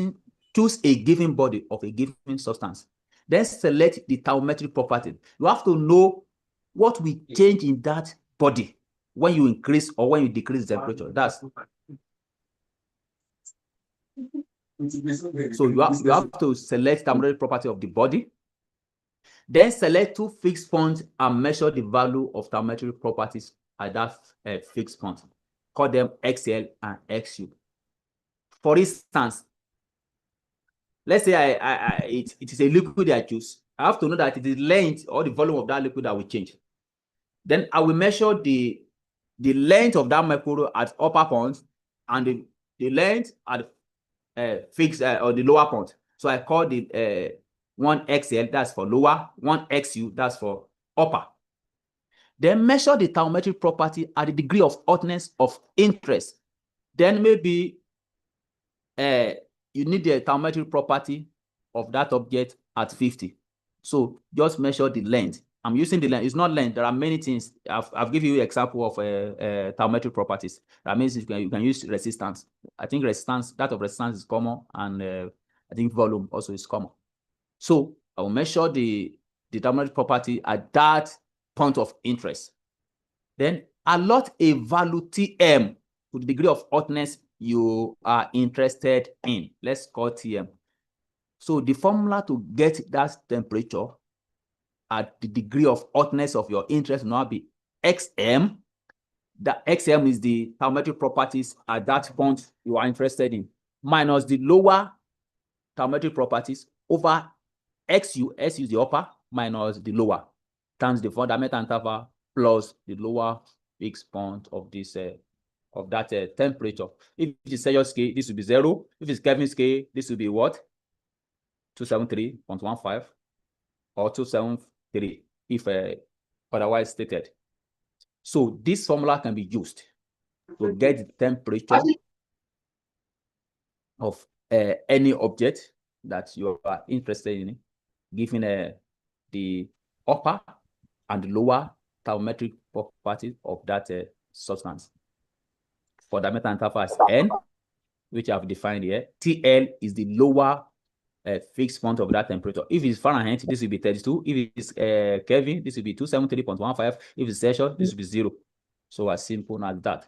a given body of a given substance. Then select the thermometric property. You have to know what will change in that body when you increase or when you decrease the temperature. That's so you have to select thermometric property of the body. Then select 2 fixed points and measure the value of thermometric properties at that fixed point. Call them XL and XU. For instance, let's say it is a liquid I choose. I have to know that it is length or the volume of that liquid that will change. Then I will measure the length of that mercury at upper point and the length at fixed or the lower point. So I call the 1 XL, that's for lower, 1 XU, that's for upper. Then measure the thermometric property at the degree of hotness of interest. Then maybe you need the thermometric property of that object at 50. So just measure the length. I'm using the length. It's not length. There are many things. I've given you an example of thermometric properties. That means you can use resistance. I think resistance, that of resistance is common, and I think volume also is common. So I will measure the thermometric property at that point of interest. Then allot a value Tm to the degree of hotness you are interested in. Let's call Tm. So the formula to get that temperature at the degree of hotness of your interest will now be Xm. The Xm is the thermometric properties at that point you are interested in, minus the lower thermometric properties over Xu. Su is the upper minus the lower, times the fundamental interval plus the lower fixed point of this of that temperature. If it's Celsius scale, this will be 0. If it's Kelvin scale, this will be what? 273.15 or 273 if otherwise stated. So this formula can be used to get the temperature of any object that you are interested in, given the upper and lower thermometric properties of that substance. Fundamental interval is N, which I've defined here. TL is the lower fixed point of that temperature. If it's Fahrenheit, this will be 32. If it's Kelvin, this will be 273.15. If it's Celsius, this will be 0. So as simple as that.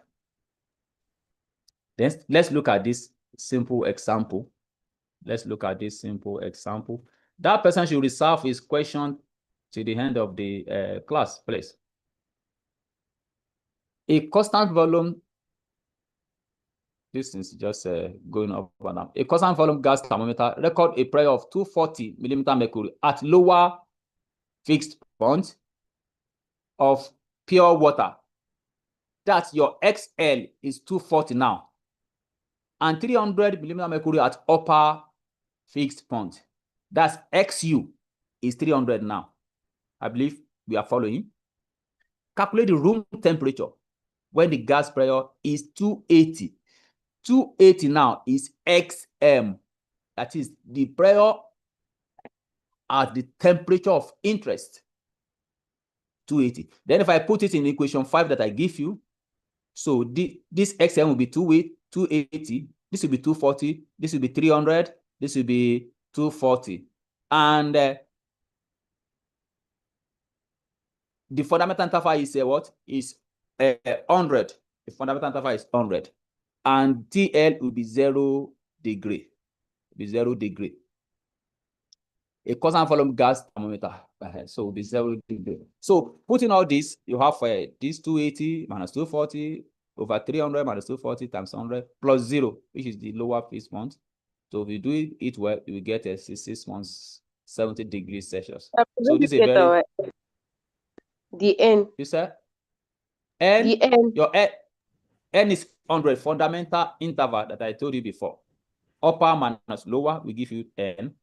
Then let's look at this simple example. Let's look at this simple example. That person should reserve his question to the end of the class, please. A constant volume, this is just going up and down. A constant volume gas thermometer record a pressure of 240 millimeter mercury at lower fixed point of pure water. That's your XL is 240 now, and 300 millimeter mercury at upper fixed point. That's XU is 300 now. I believe we are following. Calculate the room temperature when the gas pressure is 280. 280 now is XM. That is the pressure at the temperature of interest. 280. Then if I put it in equation 5 that I give you, so this XM will be 280. This will be 240. This will be 300. This will be 240. And the fundamental interval is what? Is 100. The fundamental interval is 100. And TL will be 0 degree. Will be 0 degree. A constant volume gas thermometer. So it will be 0 degree. So putting all this, you have this 280 minus 240 over 300 minus 240 times 100 plus 0, which is the lower fixed point. So if you do it well, you will get a 6 months 70 degrees Celsius. So this is a very the N. You said N. The N. Your N is 100 fundamental interval that I told you before. Upper minus lower will give you N.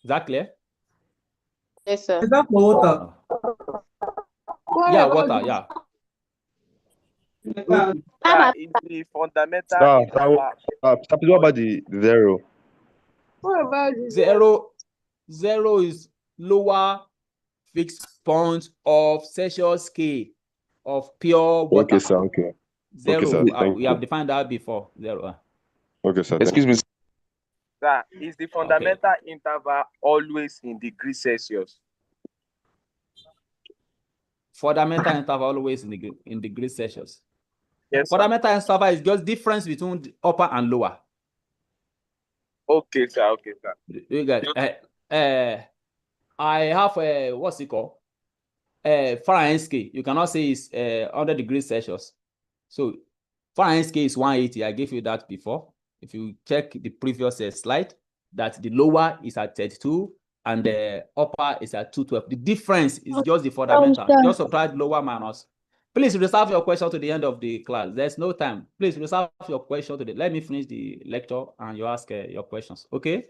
Is that clear? Yes, sir. Is that for water? Yeah, water. Yeah. It's the fundamental interval. What about the 0? What about the 0? 0 is lower fixed point of Celsius scale of pure water. Okay, sir. Okay. 0. Okay, sir. We have defined that before. 0. Okay, sir. Excuse me. Sir, is the fundamental interval always in degrees Celsius? Fundamental interval always in degrees Celsius. Yes, sir. Fundamental interval is just difference between the upper and lower. Okay, sir. Okay, sir. You guys, I have what's it called? Fahrenheit scale. You cannot say it's 100 degrees Celsius. So Fahrenheit scale is 180. I gave you that before. If you check the previous slide, that the lower is at 32 and the upper is at 212. The difference is just the fundamental. Just subtract lower minus. Please reserve your question to the end of the class. There's no time. Please reserve your question to the. Let me finish the lecture and you ask your questions. Okay.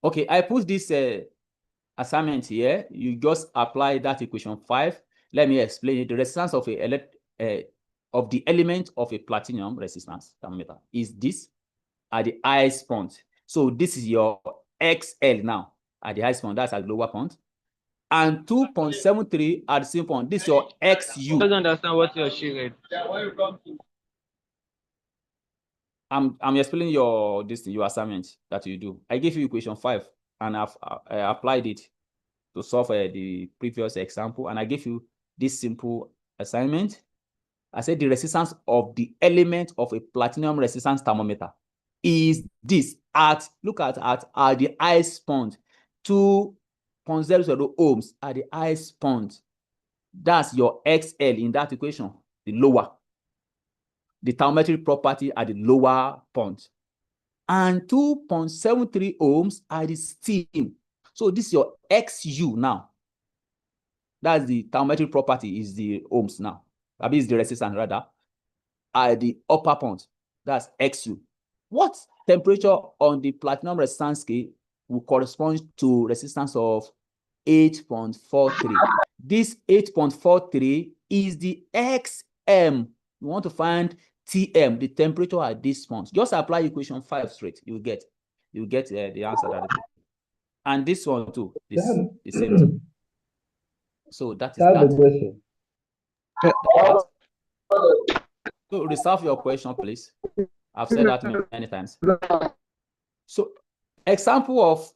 Okay, I put this assignment here. You just apply that equation 5. Let me explain it. The resistance of of the element of a platinum resistance thermometer is this at the highest point. So this is your XL now at the highest point, that's at the lower point. And 2.73 at the same point. This is your XU. I don't understand what you're sharing. I'm explaining your assignment that you do. I gave you equation 5 and I've applied it to solve the previous example, and I gave you this simple assignment. I said the resistance of the element of a platinum resistance thermometer is this look at the highest point, 2.00 ohms at the highest point. That's your XL in that equation, the lower. The thermometric property at the lower point. And 2.73 ohms at the steam. So this is your XU now. That's the thermometric property, is the ohms now. That is the resistance rather. At the upper point, that's XU. What temperature on the platinum resistance scale will correspond to resistance of 8.43? This 8.43 is the XM. You want to find TM, the temperature at this point. Just apply equation 5 straight. You will get the answer directly. And this one too, the same thing. So that is that. So resolve your question, please. I've said that many times. So example of,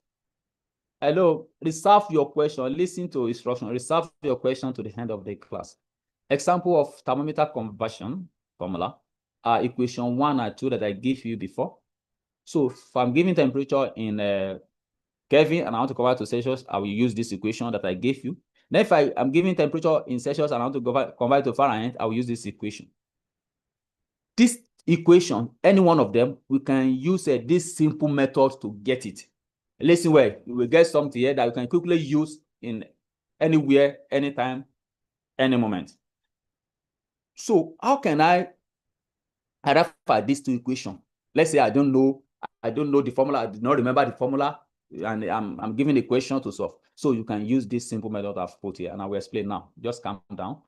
hello, resolve your question, listen to instruction, resolve your question to the end of the class. Example of thermometer conversion formula are equation 1 and 2 that I gave you before. So if I'm giving temperature in Kelvin and I want to convert to Celsius, I will use this equation that I gave you. Then if I'm giving temperature in Celsius and I want to convert to Fahrenheit, I will use this equation. This equation, any one of them, we can use this simple method to get it. Listen well, you will get something here that you can quickly use in anywhere, anytime, any moment. So how can I refer these two equations? Let's say I don't know the formula, I did not remember the formula, and I'm giving the question to solve. So you can use this simple method I've put here, and I will explain now. Just calm down.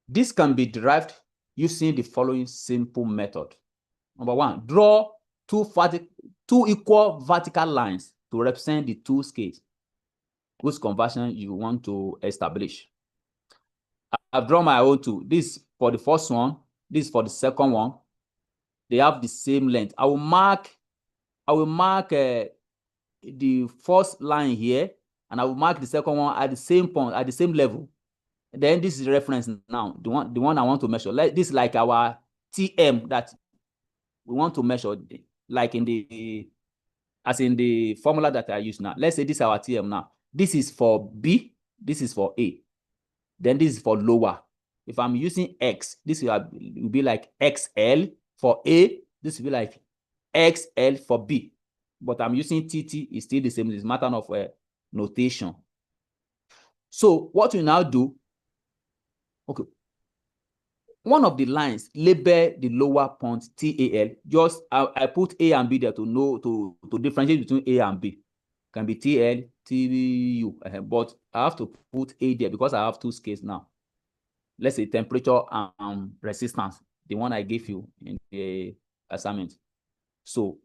This can be derived using the following simple method. Number 1, draw two equal vertical lines to represent the two scales whose conversion you want to establish. I've drawn my own two. This for the first one, this for the second one. They have the same length. I will mark the first line here, and I will mark the second one at the same point, at the same level. Then this is reference now, the one I want to measure. This is like our TM that we want to measure, like in the formula that I use now. Let's say this is our TM now. This is for B, this is for A. Then this is for lower. If I'm using X, this will be like XL for A. This will be like XL for B. But I'm using TT, is still the same. It's a matter of notation. So what we now do, okay, one of the lines label the lower point TAL. Just I put A and B there to know to differentiate between A and B. Can be TL, TU, but I have to put A there because I have two scales now. Let's say temperature and resistance, the one I gave you in the assignment. So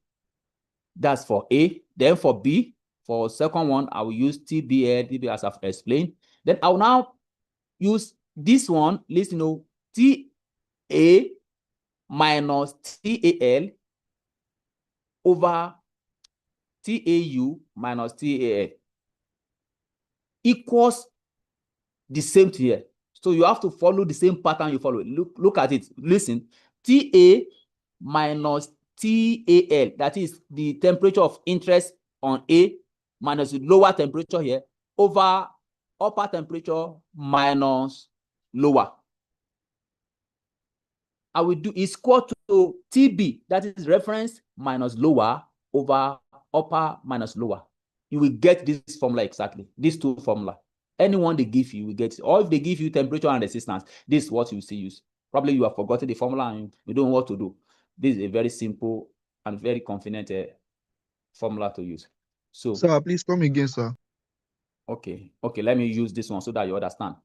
that's for A. Then for B, for second one, I will use TBL as I've explained. Then I will now use this one, listen, TA minus TAL over TAU minus TAL equals the same to here. So you have to follow the same pattern you follow. Look at it. Listen. TA minus TAL, that is the temperature of interest on A minus the lower temperature here over upper temperature minus lower. I will do is equal to TB, that is reference minus lower over upper minus lower. You will get this formula exactly, these two formula. Anyone they give you will get it. Or if they give you temperature and resistance, this is what you see use. Probably you have forgotten the formula and you don't know what to do. This is a very simple and very convenient formula to use. So, sir, please come again, sir. Okay, let me use this one so that you understand.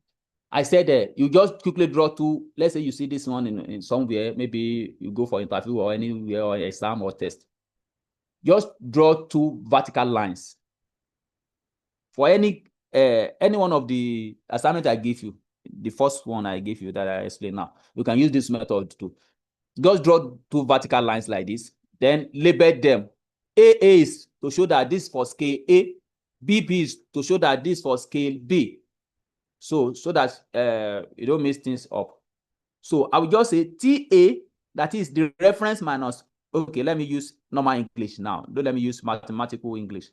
I said you just quickly draw two. Let's say you see this one in somewhere, maybe you go for interview or anywhere or exam or test. Just draw two vertical lines. For any one of the assignment I give you, the first one I give you that I explain now, you can use this method to just draw two vertical lines like this, then label them. A is to show that this for scale A, B is to show that this for scale B. So that you don't mix things up. So I will just say TA, that is the reference minus, okay, let me use normal English now. Don't let me use mathematical English.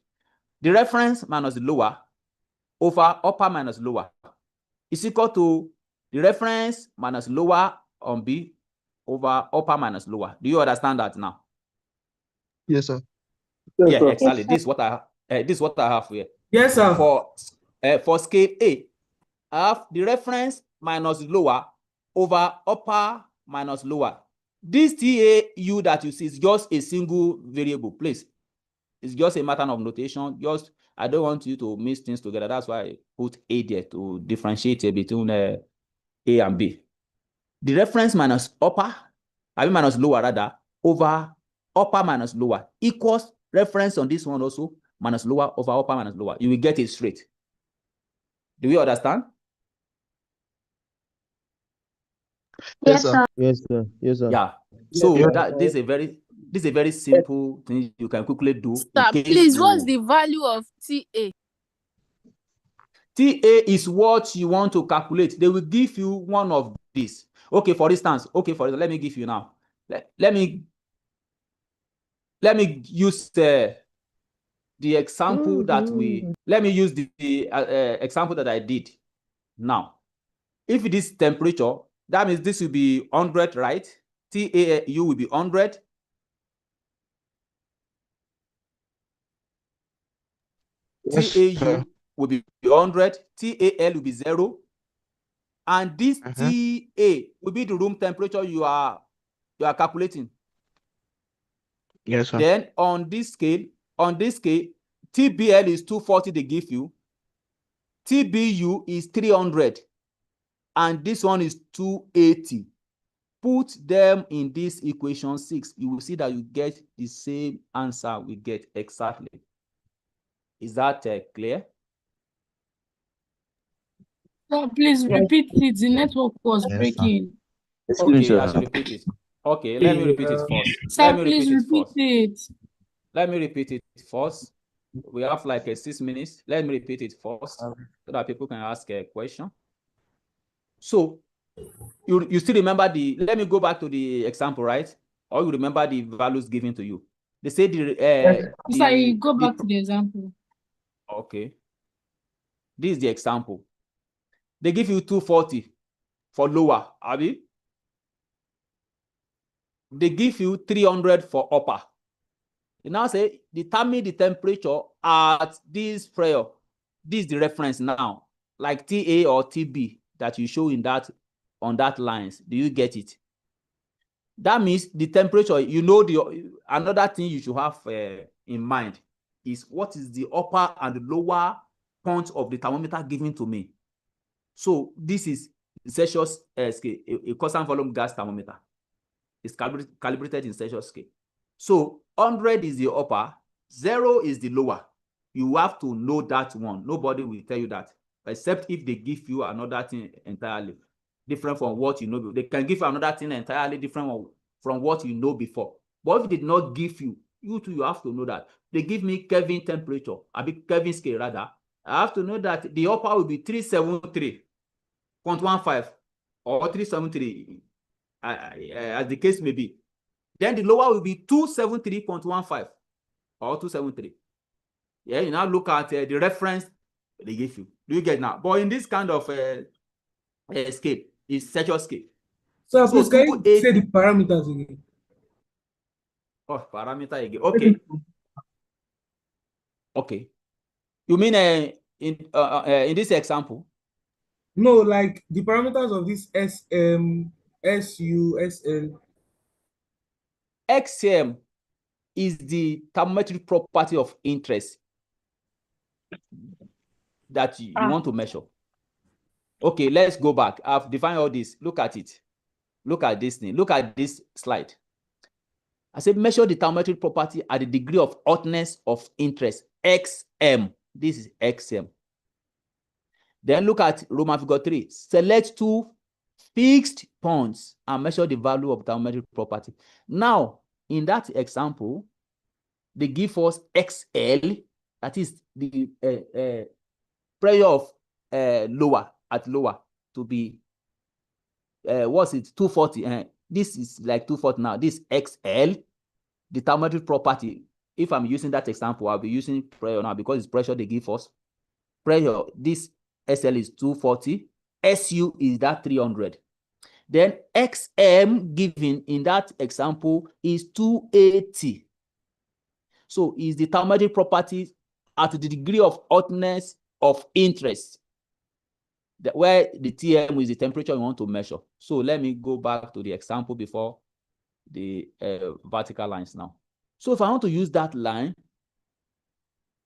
The reference minus the lower over upper minus lower is equal to the reference minus lower on B over upper minus lower. Do you understand that now? Yes, sir. Yeah, exactly. This is what I have here. Yes, sir. For scale A, I have the reference minus lower over upper minus lower. This TAU that you see is just a single variable, please. It's just a matter of notation. Just, I don't want you to mix things together. That's why I put A there to differentiate between A and B. The reference minus minus lower rather, over upper minus lower equals reference on this one also minus lower over upper minus lower. You will get it straight. Do you understand? Yes, sir. Yes, sir. Yes, sir. Yeah. So Yeah. this is a very simple thing you can quickly do. Sir, please, what's the value of TA? TA is what you want to calculate. They will give you one of these. Okay, for instance, let me give you now. Let me use the example that let me use the example that I did now. If it is temperature, that means this will be 100, right? TAU will be 100. Yes, TAU sir. will be 100. TAL will be 0. And this TA will be the room temperature you are calculating. Yes, sir. Then on this scale, TBL is 240 they give you. TBU is 300. And this one is 280. Put them in this equation 6. You will see that you get the same answer we get exactly. Is that clear? Sir, please repeat it. The network was breaking. Okay, I should repeat it. Okay, let me repeat it first. Sir, please repeat it. Let me repeat it first. We have like 6 minutes. Let me repeat it first so that people can ask a question. So you still remember let me go back to the example, right? Or you remember the values given to you. They say Sir, go back to the example. Okay. This is the example. They give you 240 for lower, Abi. They give you 300 for upper. They now say, determine the temperature at this prayer. This is the reference now, like TA or TB that you show on that lines. Do you get it? That means the temperature, another thing you should have in mind is what is the upper and the lower point of the thermometer given to me. So this is Celsius scale, a constant volume gas thermometer. It's calibrated in Celsius scale. So 100 is the upper, 0 is the lower. You have to know that one. Nobody will tell you that, except if they give you another thing entirely different from what you know. They can give you another thing entirely different from what you know before. But if they did not give you, you too, you have to know that. They give me Kelvin temperature, Kelvin scale rather. I have to know that the upper will be 373.15 or 373, as the case may be. Then the lower will be 273.15 or 273. Yeah, you now look at the reference they give you. Do you get now? But in this kind of scale, it's Celsius scale. So please, can you say the parameters again? Oh, parameter again. Okay. Okay. You mean in this example? No, like the parameters of this SM, SU, SL. XM is the thermometric property of interest that you want to measure. Okay, let's go back. I've defined all this. Look at it. Look at this thing. Look at this slide. I said measure the thermometric property at the degree of hotness of interest, XM. This is XM. Then look at Roman figure 3. Select two fixed points and measure the value of thermometric property. Now, in that example, they give us XL, that is the pressure of lower to be, what's it, 240. This is like 240 now. This XL, the thermometric property. If I'm using that example, I'll be using pressure now because it's pressure they give us. Pressure, this SL is 240, SU is that 300. Then XM given in that example is 280. So is the thermometric property at the degree of hotness of interest, where the TM is the temperature you want to measure. So let me go back to the example before the vertical lines now. So if I want to use that line,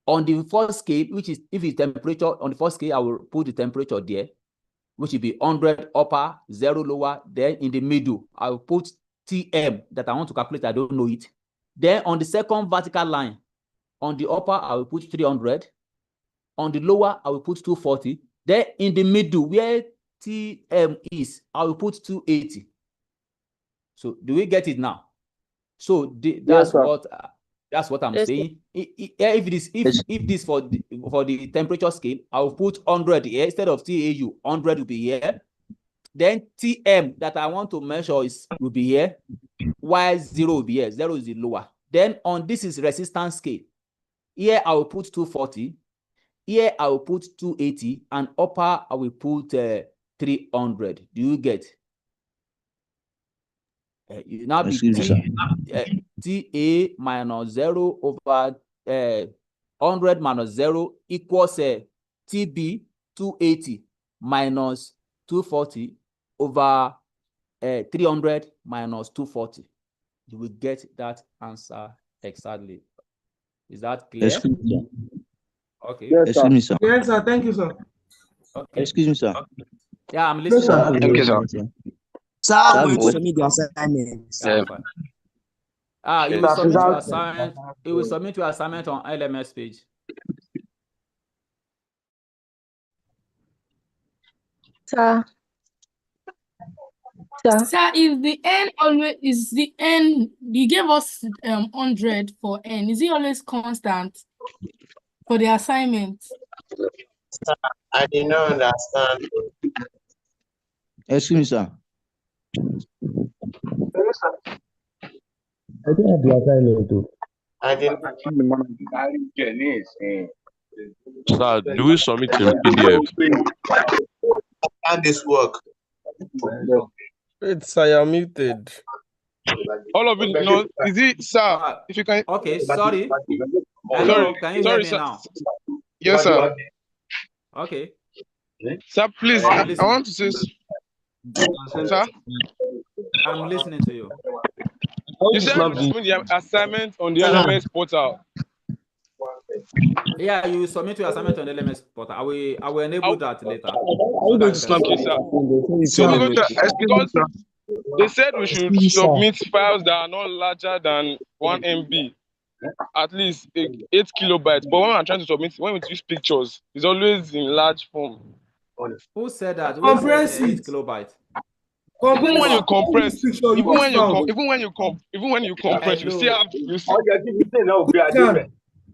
on the first scale, which is, if it's temperature, on the first scale, I will put the temperature there, which will be 100 upper, 0 lower. Then in the middle, I will put TM that I want to calculate, I don't know it. Then on the second vertical line, on the upper, I will put 300. On the lower, I will put 240. Then in the middle, where TM is, I will put 280. So do we get it now? So that's what I'm saying. If this for the temperature scale, I'll put 100 here instead of TAU. 100 will be here. Then TM that I want to measure will be here, while 0 will be here. 0 is the lower. Then on this is resistance scale. Here I will put 240. Here I will put 280, and upper I will put 300. Do you get? You now be TA minus 0 over 100 minus 0 equals TB 280 minus 240 over 300 minus 240. You will get that answer exactly. Is that clear? Excuse me, Okay. Yes, sir. Excuse me, sir. Yes, sir. Thank you, sir. Okay. Excuse me, sir. Yeah, I'm listening. sir. Thank you, sir. Sir, I'm Sir, going to we- submit the assignment. Yeah, fine. You Yes. will submit your Yes. assignment. You will submit your assignment on LMS page. Sir. Sir. Sir, if the n always is the n, you gave us 100 for n. Is it always constant for the assignment? I did not understand. Excuse me, sir. I don't have the assignment too. I didn't Sir, do we submit in PDF? understand this work. Wait, sir, you're muted. All of it, no, is it, sir? If you can, Okay, sorry. Hello, can you hear me sir. now? Yes, sir. Okay. Sir, please, I'm I listening. want to say, sir, I'm listening to you. you said you submit the assignment on the LMS portal. Yeah, you submit your assignment on the LMS portal. I will enable that later. Okay, sir. So we're going to, because they said we should submit files that are not larger than 1 MB, at least 8 kilobytes. But when I'm trying to submit, when we use pictures, it's always in large form. Who said that? Who Compress said 8 it. kilobytes? Even when you compress, Picture, even when you post compress, you see Hello. how you see. Scan.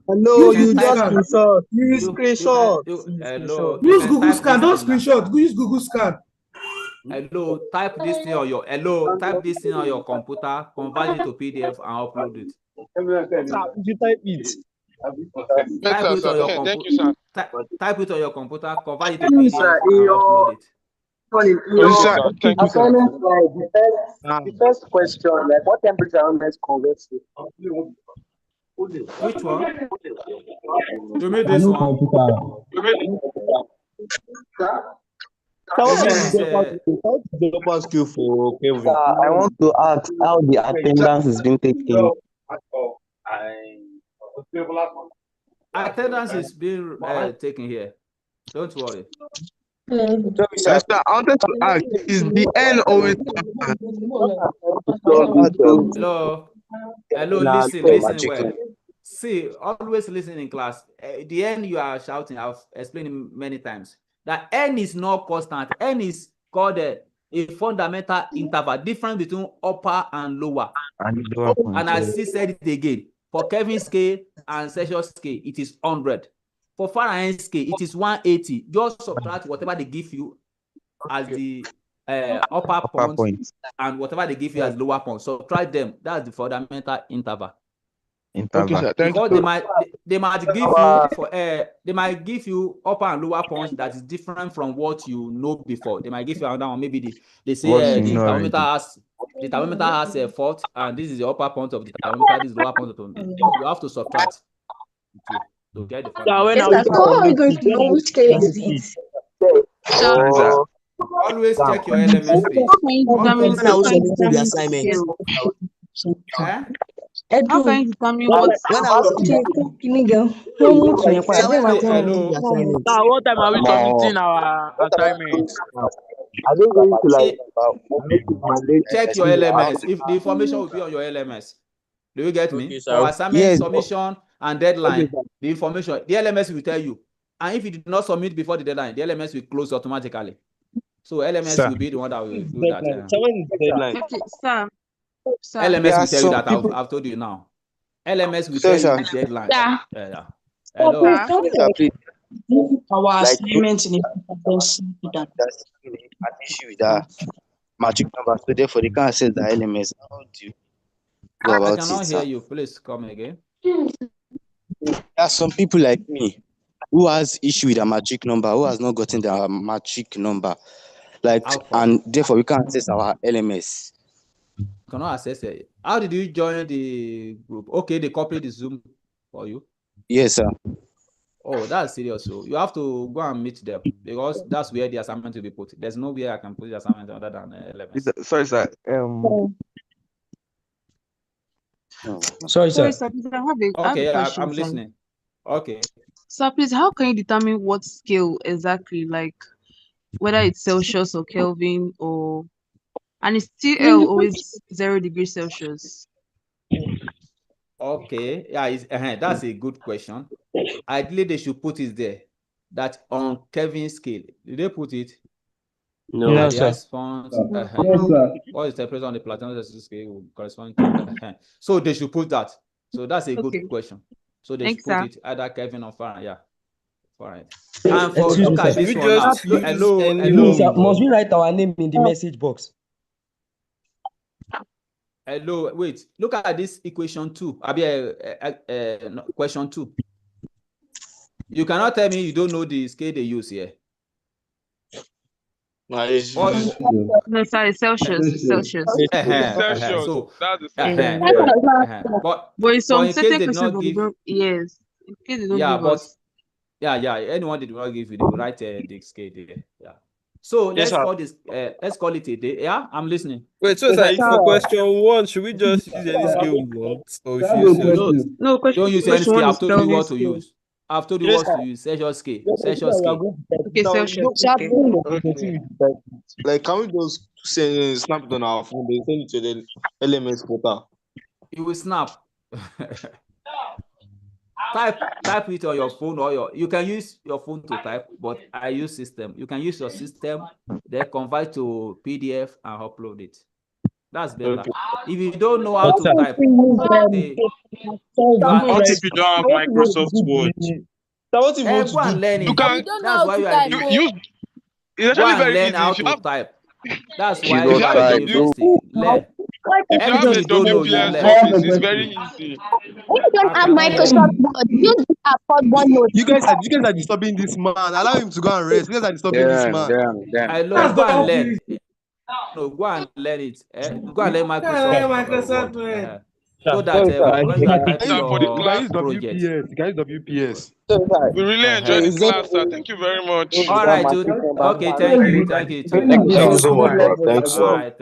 Hello, Use you Google just Scan. screenshot. You You can screenshot. hello. Use You can Google type Scan. this Don't thing now. screenshot. Use Google Scan. Hello, type this thing on your computer, convert it to PDF and upload it. You type it. Type it on your Thank you, sir. type it on your computer, convert it to PDF and upload it. Sir, thank you, sir. The first question, like what temperature always converts to? Which one? You made this one. Developer skill for Kelvin. I want to ask how the attendance is being taken. Attendance is being taken here. Don't worry. Yes, sir. I wanted to ask, is the N always constant? Hello. Hello, Nah, listen well. See, always listen in class. The N you are shouting, I've explained it many times. That N is not constant. N is called a fundamental interval, difference between upper and lower. And I still said it again. For Kelvin scale and Celsius scale, it is 100. For Fahrenheit scale, it is 180. Just subtract whatever they give you as the upper point and whatever they give you as lower point. So try them. That's the fundamental interval. Okay, sir. Thank Because you. they might give you for they might give you upper and lower points that is different from what you know before. They might give you another one. Maybe they say the thermometer has a fault, and this is the upper point of the thermometer. This is the lower point of the thermometer. You have to subtract to get the fundamental. Yes, sir. How are we going to know which scale is this? Always check your LMS page. When I was submitting the assignment. How can you determine what? When I was Sir, What time are we submitting our assignment? I don't going to like make it mandate. Check your LMS. If the information will be on your LMS. Do you get me? For assignment submission and deadline, the information, the LMS will tell you. And if you did not submit before the deadline, the LMS will close automatically. So LMS will be the one that will do that. okay, sir. LMS will tell you that I've told you now. LMS will tell you the deadline. Hello. our assignment in That's an issue with that magic number. So therefore, they can't say the LMS. How do you go about I cannot it, hear sir? you. Please come again. There are some people like me who has issue with a magic number, who has not gotten the magic number, like, and therefore we can't access our LMS. Cannot access it. How did you join the group? Okay, they copied the Zoom for you. Yes, sir. Oh, that's serious. So you have to go and meet them because that's where the assignment will be put. There's no way I can put the assignment other than LMS. Sorry, sir. Sorry, sir. Sorry, sir. Please, I have a Okay, question. I'm sir. listening. Okay. Sir, please, how can you determine what scale exactly, like whether it's Celsius or Kelvin or, and it's still always 0 degrees Celsius? Okay, yeah, that's a good question. Ideally, they should put it there. That on Kelvin scale, did they put it? No, the sir. response. No, sir. What is the temperature on the platinum scale will correspond to? So they should put that. So that's a good question. So they should put it either Kelvin or Fahrenheit. Yeah, Fahrenheit. And for look at this one now. Hello. Must we write our name in the message box? Hello, wait. Look at this equation 2. Question 2. You cannot tell me you don't know the scale they use here. No, sorry, Celsius. Celsius. So, But in but some in case certain they did not questions, give, yes. In case they don't yeah, give but us. anyone did not give you, they will write the scale there. Yeah. So let's call this. Let's call it a day. Yeah, I'm listening. Wait, so sir, for question 1, should we just use any scale we want, or if you use No, question. Don't use any scale. I've told you what to use. I've told you what to use. Celsius scale. Celsius scale. Okay, Celsius. Okay. Like, can we just snap it on our phone? They send it to the LMS portal. You will snap. Type it on your phone, or you can use your phone to type, but I use system. You can use your system, then convert to PDF and upload it. That's better. Okay. If you don't know how to type, What if you don't have Microsoft Word? go and learn it. That's why you are it's go actually and very learn easy. how If you to have, type. That's if why you you have are a in university. Learn. if you have Anything a you don't know, you WPS learn. office, it's very easy. When you don't have Microsoft Word, use the app called OneNote. You guys are disturbing this man. Allow him to go and rest. You guys are disturbing this man. I know. Go and learn. No, go and learn it. Go and learn Microsoft Word. So that when you are typing your project. You can use WPS. We really enjoyed the class, sir. Thank you very much. All right, okay, thank you. Thank you so much, bro. Thanks. All right,